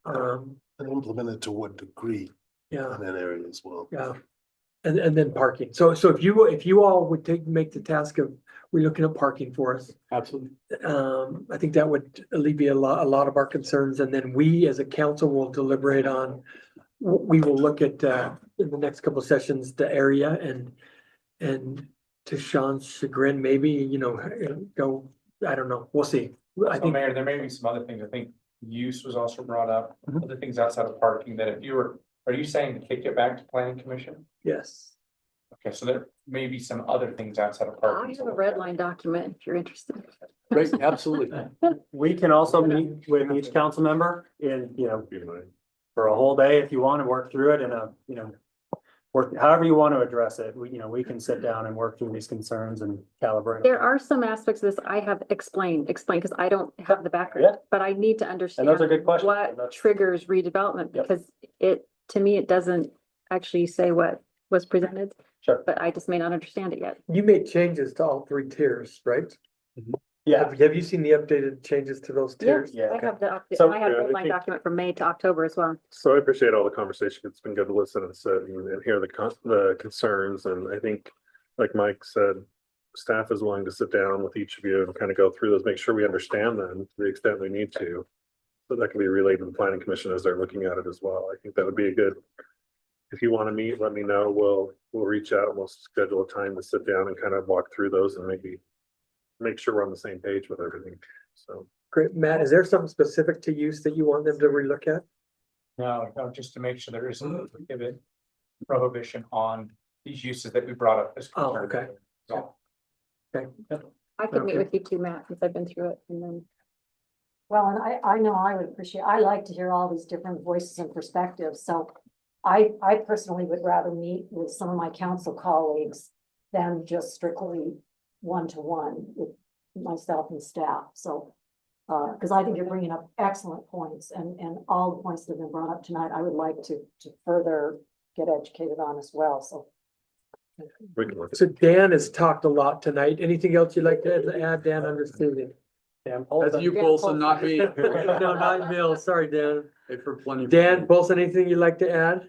And implement it to what degree Yeah, in that area as well. yeah. And then parking. So if you all would make the task of relooking at parking for us, Absolutely. I think that would alleviate a lot of our concerns. And then we as a council will deliberate on, we will look at, in the next couple of sessions, the area and to Sean's chagrin, maybe, you know, go, I don't know, we'll see. I So think, Mayor, there may be some other things. I think use was also brought up, other things outside of parking that if you were, are you saying to kick it back to planning commission? yes. Okay, so there may be some other things outside of I parking. have a red line document if you're interested. Right, absolutely. We can also meet with each council member in, you know, for a whole day if you want to work through it in a, you know, work, however you want to address it. We can sit down and work through these concerns and calibrate. There are some aspects of this I have explained, because I don't have the Yeah. background, but I need to understand those are good questions. what And that's- triggers redevelopment, Yep. because to me, it doesn't actually say what was presented, Sure. but I just may not understand it yet. You made changes to all three tiers, right? Yeah. Have you seen the updated changes to those tiers? Yeah. I have So- I have Yeah, I red line think- document from May to October as well. So I appreciate all the conversation. It's been good to listen and sit and hear the concerns. And I think, like Mike said, staff is willing to sit down with each of you and kind of go through those, make sure we understand them to the extent we need to. So that can be relayed to the planning commission as they're looking at it as well. I think that would be a good, if you want to meet, let me know. We'll reach out and we'll schedule a time to sit down and kind of walk through those and maybe make sure we're on the same page with everything. So. Great. Matt, is there something specific to use that you want them to relook at? No, just to make sure there isn't a prohibition on these uses that we brought up. as Oh, concerns. okay. So, I could meet Okay. with you too, Matt, since I've been through it, and then. Well, and I know I would appreciate, I like to hear all these different voices and perspectives, so I personally would rather meet with some of my council colleagues than just strictly one-to-one with myself and staff, so. Because I think you're bringing up excellent points and all the points that have been brought up tonight, I would like to further get educated on as well, so. We can look at So Dan has talked a lot tonight. Anything else you'd like to add, Dan, under Susan? Dan That's you, Polson, not me. No, not Bill. Sorry, Dan. Hey, for plenty. Dan, Polson, anything you'd like to add?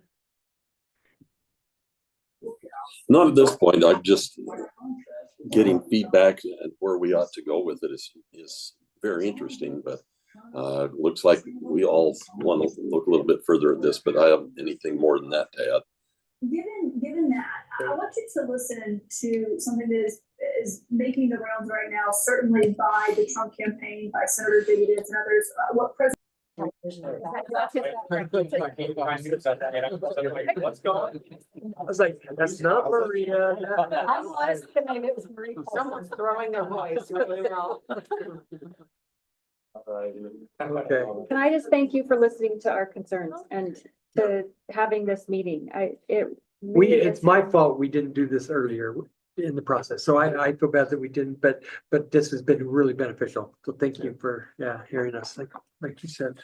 Not at this point. I'm just getting feedback and where we ought to go with it is very interesting, but looks like we all want to look a little bit further at this, but I have anything more than that to add. Given that, I want you to listen to something that is making the rounds right now, certainly by the Trump campaign, by Senator Biggins and others, what President. What's going on? I was like, that's not Maria. I was thinking it was Marie. Someone's throwing their voice really well. Okay. Can I just thank you for listening to our concerns and to having this meeting? It's my fault we didn't do this earlier in the process. So I feel bad that we didn't, but this has been really beneficial. So thank you for, hearing us, like you said.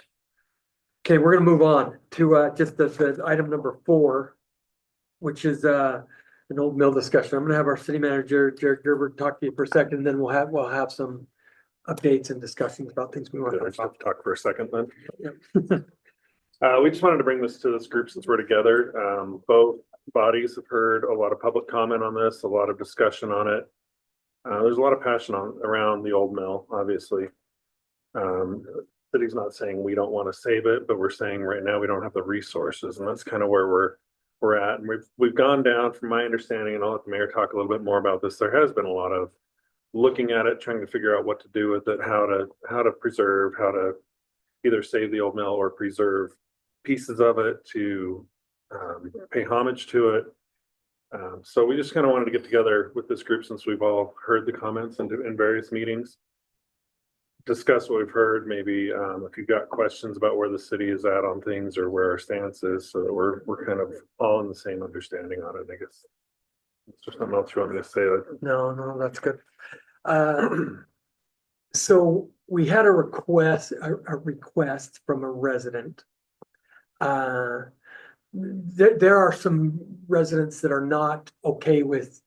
Okay, we're gonna move on to just the item number 4, which is an old mill discussion. I'm gonna have our city manager, Jared Gerber, talk to you for a second, and then we'll have some updates and discussions about things we want Good, I to just talk have to talk for a second then. Yep. We just wanted to bring this to this group since we're together. Both bodies have heard a lot of public comment on this, a lot of discussion on it. There's a lot of passion around the old mill, obviously. City's not saying we don't want to save it, but we're saying right now we don't have the resources, and that's kind of where we're at. And we've gone down, from my understanding, and I'll let the mayor talk a little bit more about this. There has been a lot of looking at it, trying to figure out what to do with it, how to preserve, how to either save the old mill or preserve pieces of it to pay homage to it. So we just kind of wanted to get together with this group, since we've all heard the comments in various meetings, discuss what we've heard, maybe if you've got questions about where the city is at on things or where our stance is, so that we're kind of all in the same understanding on it, I guess. Is there something else you want me to say? No, that's good. So we had a request from a resident. There are some residents that are not okay with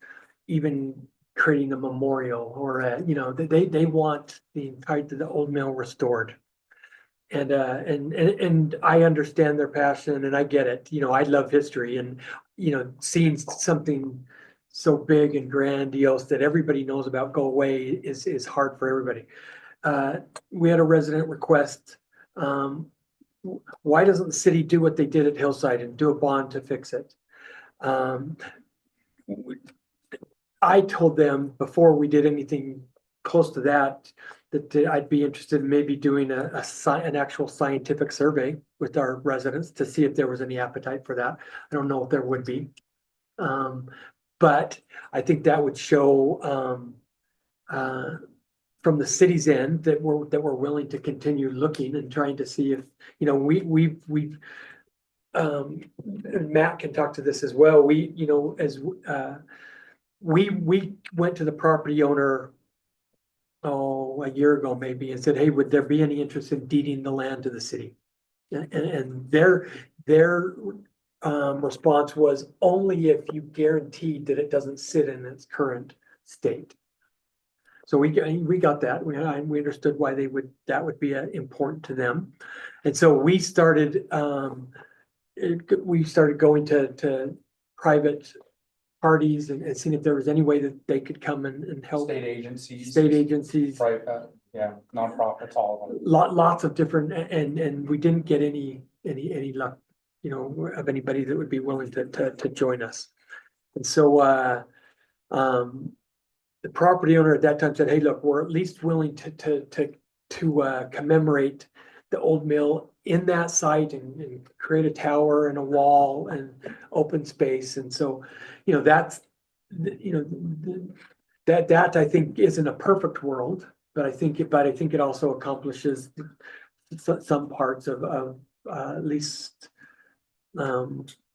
even creating a memorial or they want the entirety of the old mill restored. And I understand their passion and I get it. I love history, and seeing something so big and grandiose that everybody knows about go away is hard for everybody. We had a resident request, why doesn't the city do what they did at Hillside and do a bond to fix it? I told them before we did anything close to that I'd be interested in maybe doing an actual scientific survey with our residents to see if there was any appetite for that. I don't know if there would be. But I think that would show from the city's end that we're willing to continue looking and trying to see if, we've and Matt can talk to this as well. We went to the property owner a year ago maybe and said, hey, would there be any interest in deeding the land to the city? And their response was only if you guaranteed that it doesn't sit in its current state. So we got that. We understood why that would be important to them. And so we started going to private parties and seeing if there was any way that they could come and help. State agencies. Private, nonprofits, all of them. Lots of different, and we didn't get any luck, of anybody that would be willing to join us. And so the property owner at that time said, hey, look, we're at least willing to commemorate the old mill in that site and create a tower and a wall and open space. And so, that's, that I think isn't a perfect world, but I think it also accomplishes some parts of at least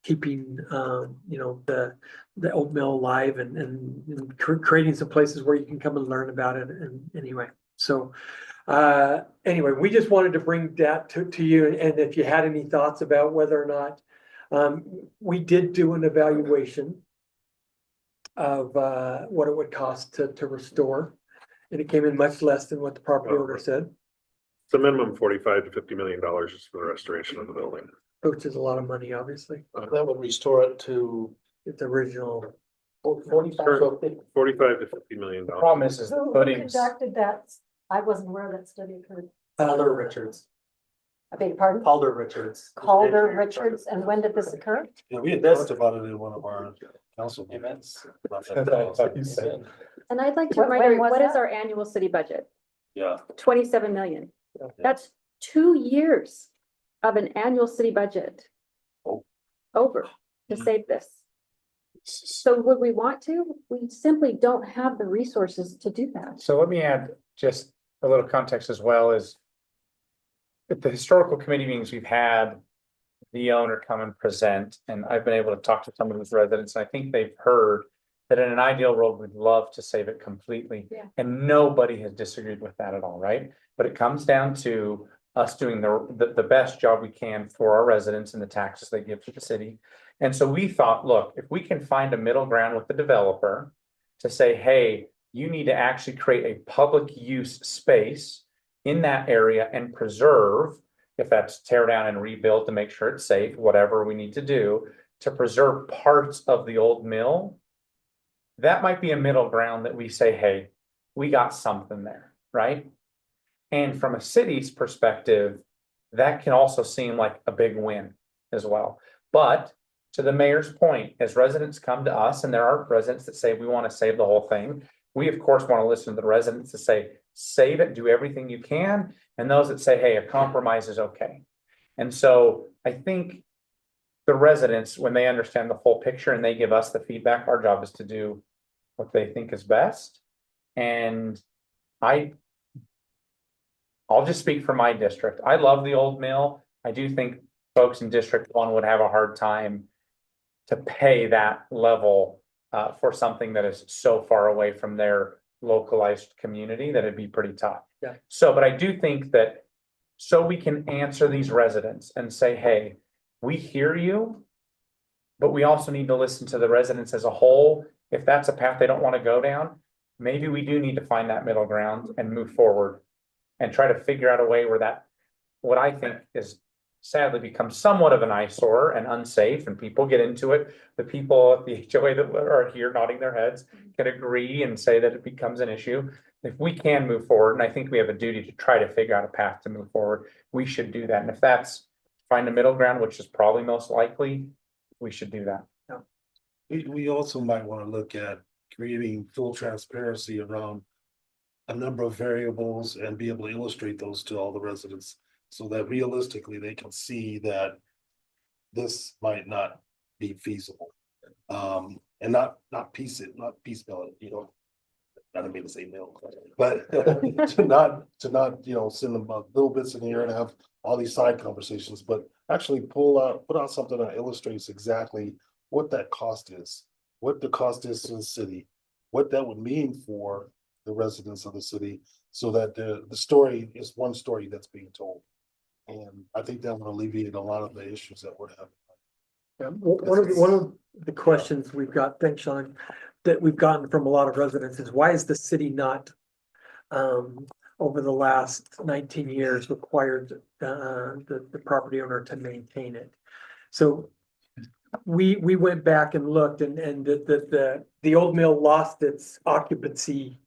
keeping the old mill alive and creating some places where you can come and learn about it. And anyway, so anyway, we just wanted to bring that to you, and if you had any thoughts about whether or not we did do an evaluation of what it would cost to restore, and it came in much less than what the property owner said. It's a minimum $45 to $50 million just for the restoration of the building. Which is a lot of money, obviously. That would restore it to Its original. 45 to $50 million. Problem is the Who footings. conducted that? I wasn't aware that study occurred. Calder Richards. I beg your pardon? Calder Richards. Calder Richards, and when did this occur? Yeah, we had talked about it in one of our council meetings. And I'd like to When remind you, was what is that? our annual city budget? Yeah. 27 million. That's 2 years of an annual city budget. Over to save this. So would we want to? We simply don't have the resources to do that. So let me add just a little context as well. Is at the historical committee meetings we've had the owner come and present, and I've been able to talk to some of his residents, and I think they've heard that in an ideal world, we'd love to save it completely. Yeah. And nobody has disagreed with that at all, right? But it comes down to us doing the best job we can for our residents and the taxes they give to the city. And so we thought, look, if we can find a middle ground with the developer to say, hey, you need to actually create a public use space in that area and preserve, if that's tear down and rebuild to make sure it's safe, whatever we need to do, to preserve parts of the old mill. That might be a middle ground that we say, hey, we got something there, right? And from a city's perspective, that can also seem like a big win as well. But to the mayor's point, as residents come to us, and there are residents that say we want to save the whole thing, we of course want to listen to the residents to say, save it, do everything you can. And those that say, hey, a compromise is okay. And so I think the residents, when they understand the full picture and they give us the feedback, our job is to do what they think is best. And I'll just speak for my district. I love the old mill. I do think folks in District 1 would have a hard time to pay that level for something that is so far away from their localized community that it'd be pretty tough. Yeah. So, but I do think that so we can answer these residents and say, hey, we hear you, but we also need to listen to the residents as a whole. If that's a path they don't want to go down, maybe we do need to find that middle ground and move forward and try to figure out a way where that, what I think is sadly becomes somewhat of an eyesore and unsafe, and people get into it. The people at the HOA that are here nodding their heads can agree and say that it becomes an issue. If we can move forward, and I think we have a duty to try to figure out a path to move forward, we should do that. And if that's find a middle ground, which is probably most likely, we should do that. We also might want to look at creating full transparency around a number of variables and be able to illustrate those to all the residents so that realistically they can see that this might not be feasible. And not piecemeal it, you know. I don't mean to say no, but to not, send them little bits in here and have all these side conversations, but actually put out something that illustrates exactly what that cost is, what the cost is to the city, what that would mean for the residents of the city, so that the story is one story that's being told. And I think that would alleviate a lot of the issues that we're having. Yeah, one of the questions we've got, thanks, Sean, that we've gotten from a lot of residents is why is the city not over the last 19 years required the property owner to maintain it? So we went back and looked, and the old mill lost its occupancy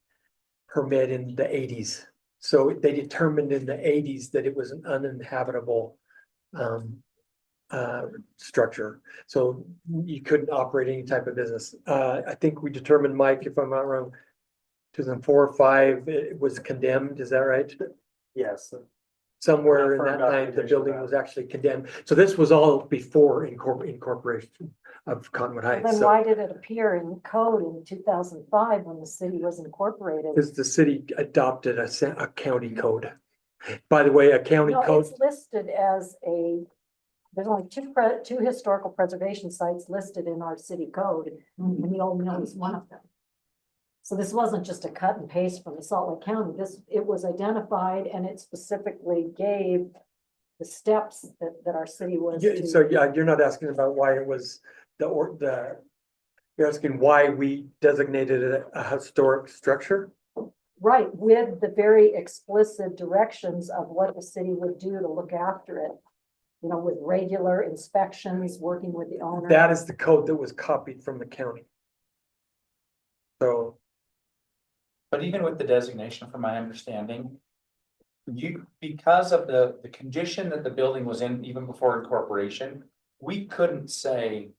permit in the 80s. So they determined in the 80s that it was an uninhabitable structure. So you couldn't operate any type of business. I think we determined, Mike, if I'm not wrong, 2004 or 5, it was condemned. Is that right? Yes. Somewhere in that time, the building was actually condemned. So this was all before incorporation of Cottonwood Heights. Then So, why did it appear in code in 2005 when the city was incorporated? because the city adopted a county code. By the way, a county No, code, it's listed as there's only two historical preservation sites listed in our city code, and the old mill is one of them. So this wasn't just a cut and paste from the Salt Lake County. It was identified, and it specifically gave the steps that our city was. so yeah, you're not asking about why it was you're asking why we designated it a historic structure? Right, with the very explicit directions of what the city would do to look after it. You know, with regular inspections, working with the owner. That is the code that was copied from the county. So. But even with the designation, from my understanding, because of the condition that the building was in even before incorporation, we couldn't say,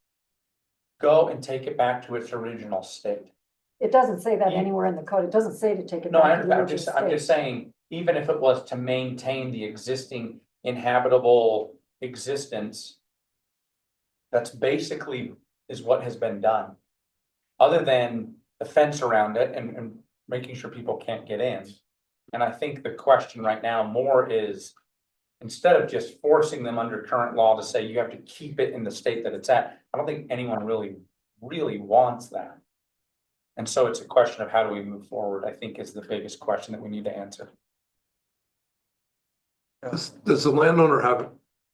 go and take it back to its original state. It doesn't say that anywhere in the code. It doesn't say to take it No, back to the I'm original just state. saying, even if it was to maintain the existing inhabitable existence, that's basically is what has been done. Other than the fence around it and making sure people can't get in. And I think the question right now more is, instead of just forcing them under current law to say you have to keep it in the state that it's at, I don't think anyone really wants that. And so it's a question of how do we move forward, I think is the biggest question that we need to answer. Does the landowner have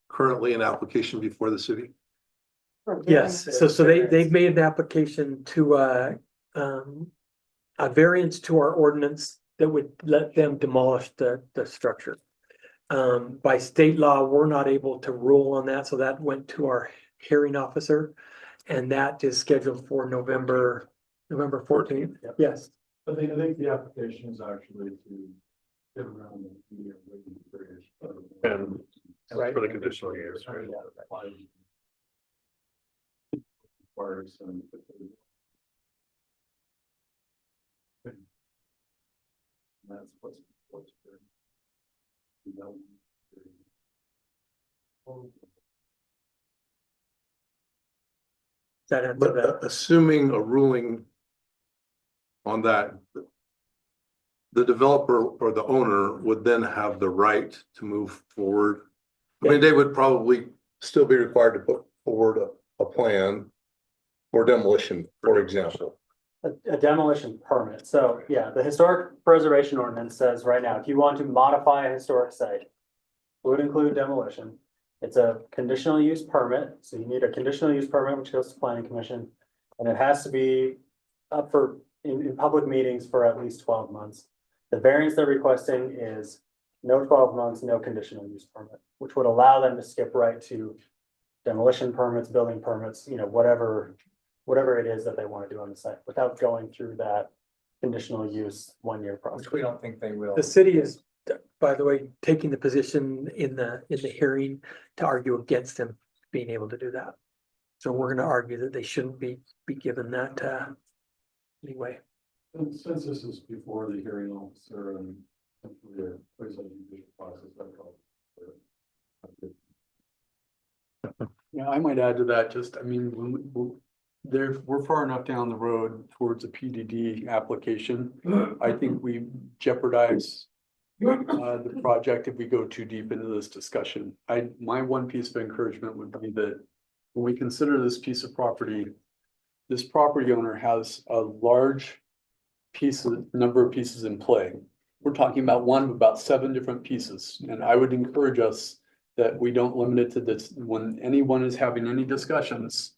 currently an application before the city? Yes, so they've made an application to a variance to our ordinance that would let them demolish the structure. By state law, we're not able to rule on that, so that went to our hearing officer. And that is scheduled for November 14th. Yes. I think the application is actually to get around the waiting period. And Right. for the conditional use, right? Requires some. That's what's. That answer But that. assuming a ruling on that, the developer or the owner would then have the right to move forward. I mean, they would probably still be required to put forward a plan for demolition, for example. A demolition permit. So, yeah, the historic preservation ordinance says right now, if you want to modify a historic site, it would include demolition. It's a conditional use permit, so you need a conditional use permit, which goes to planning commission. And it has to be up for, in public meetings for at least 12 months. The variance they're requesting is no 12 months, no conditional use permit, which would allow them to skip right to demolition permits, building permits, you know, whatever it is that they want to do on the site without going through that conditional use 1-year process. Which we don't think they will. The city is, by the way, taking the position in the hearing to argue against them being able to do that. So we're gonna argue that they shouldn't be given that anyway. And since this is before the hearing officer and hopefully a quasi-judicial process, that's all. Yeah, I might add to that, just, I mean, we're far enough down the road towards a PDD application. I think we jeopardize the project if we go too deep into this discussion. My one piece of encouragement would be that when we consider this piece of property, this property owner has a large number of pieces in play. We're talking about one of about 7 different pieces, and I would encourage us that we don't limit it to this. When anyone is having any discussions,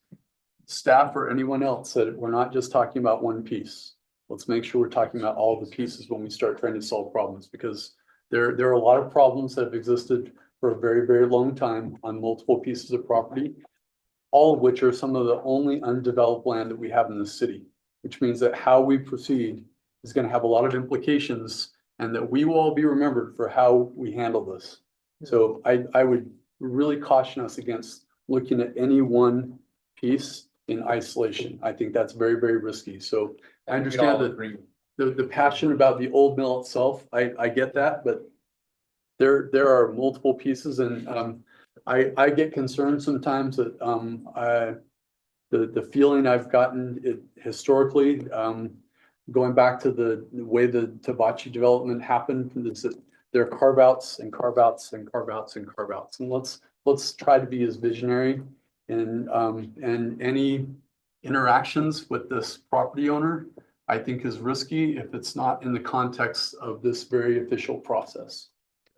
staff or anyone else, that we're not just talking about one piece. Let's make sure we're talking about all the pieces when we start trying to solve problems, because there are a lot of problems that have existed for a very, very long time on multiple pieces of property, all of which are some of the only undeveloped land that we have in the city, which means that how we proceed is going to have a lot of implications, and that we will all be remembered for how we handle this. So I would really caution us against looking at any one piece in isolation. I think that's very, very risky. So I understand that the passion about the old mill itself, I get that, but there are multiple pieces, and I get concerned sometimes that the feeling I've gotten historically, going back to the way the Tabachi development happened, is that there are carve outs and carve outs and carve outs and carve outs. And let's try to be as visionary, and any interactions with this property owner, I think, is risky if it's not in the context of this very official process.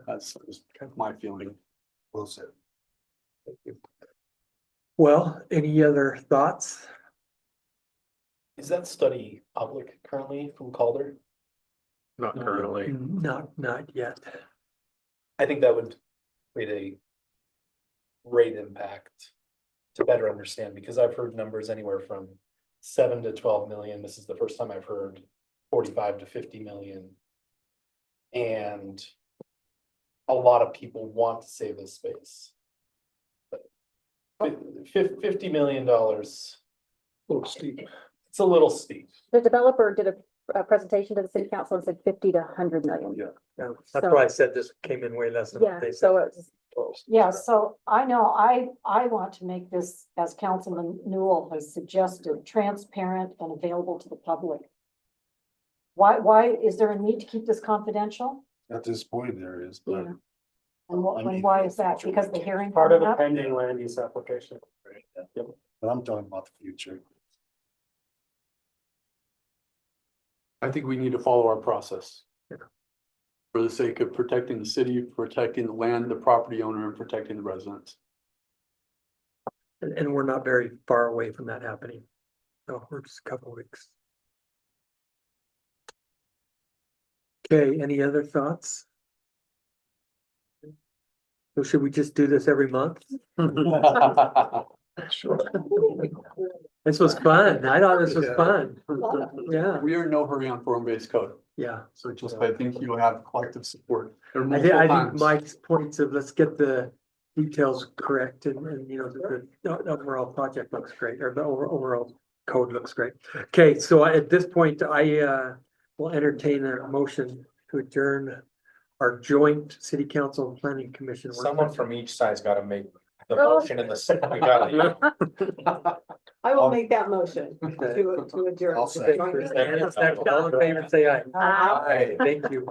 That's kind of my feeling. Well said. Thank you. Well, any other thoughts? Is that study public currently from Calder? Not currently. Not yet. I think that would create a great impact to better understand, because I've heard numbers anywhere from 7 to 12 million. This is the first time I've heard 45 to 50 million. And a lot of people want to save this space. But $50 million, Little steep. it's a little steep. The developer did a presentation to the city council and said 50 to 100 million. Yeah, that's So- why I said this came in way less than what Yeah, they said. so it's, Yeah, so I know I want to make this, as Councilman Newell has suggested, transparent and available to the public. Why is there a need to keep this confidential? At this point, there is, but. Yeah. And why is that? Because the hearing. Part of coming a up? pending land use application. But I'm talking about the future. I think we need to follow our process. For the sake of protecting the city, protecting the land, the property owner, and protecting the residents. And we're not very far away from that happening. So we're just a couple of weeks. Okay, any other thoughts? So should we just do this every month? Sure. This was fun. I thought this was Yeah. fun. Yeah, We are in no hurry on form-based code, yeah. so just, I think you'll have collective support. There are I think, multiple times. Mike's points of let's get the details correct and you know, the overall project looks great, or the overall code looks great. Okay, so at this point, I will entertain a motion to adjourn our joint city council and planning commission. work Someone session. from each side's gotta make the motion in the second. We gotta- I will make that motion Okay. to adjourn. I'll second. All in favor, say aye. Aye. Thank you.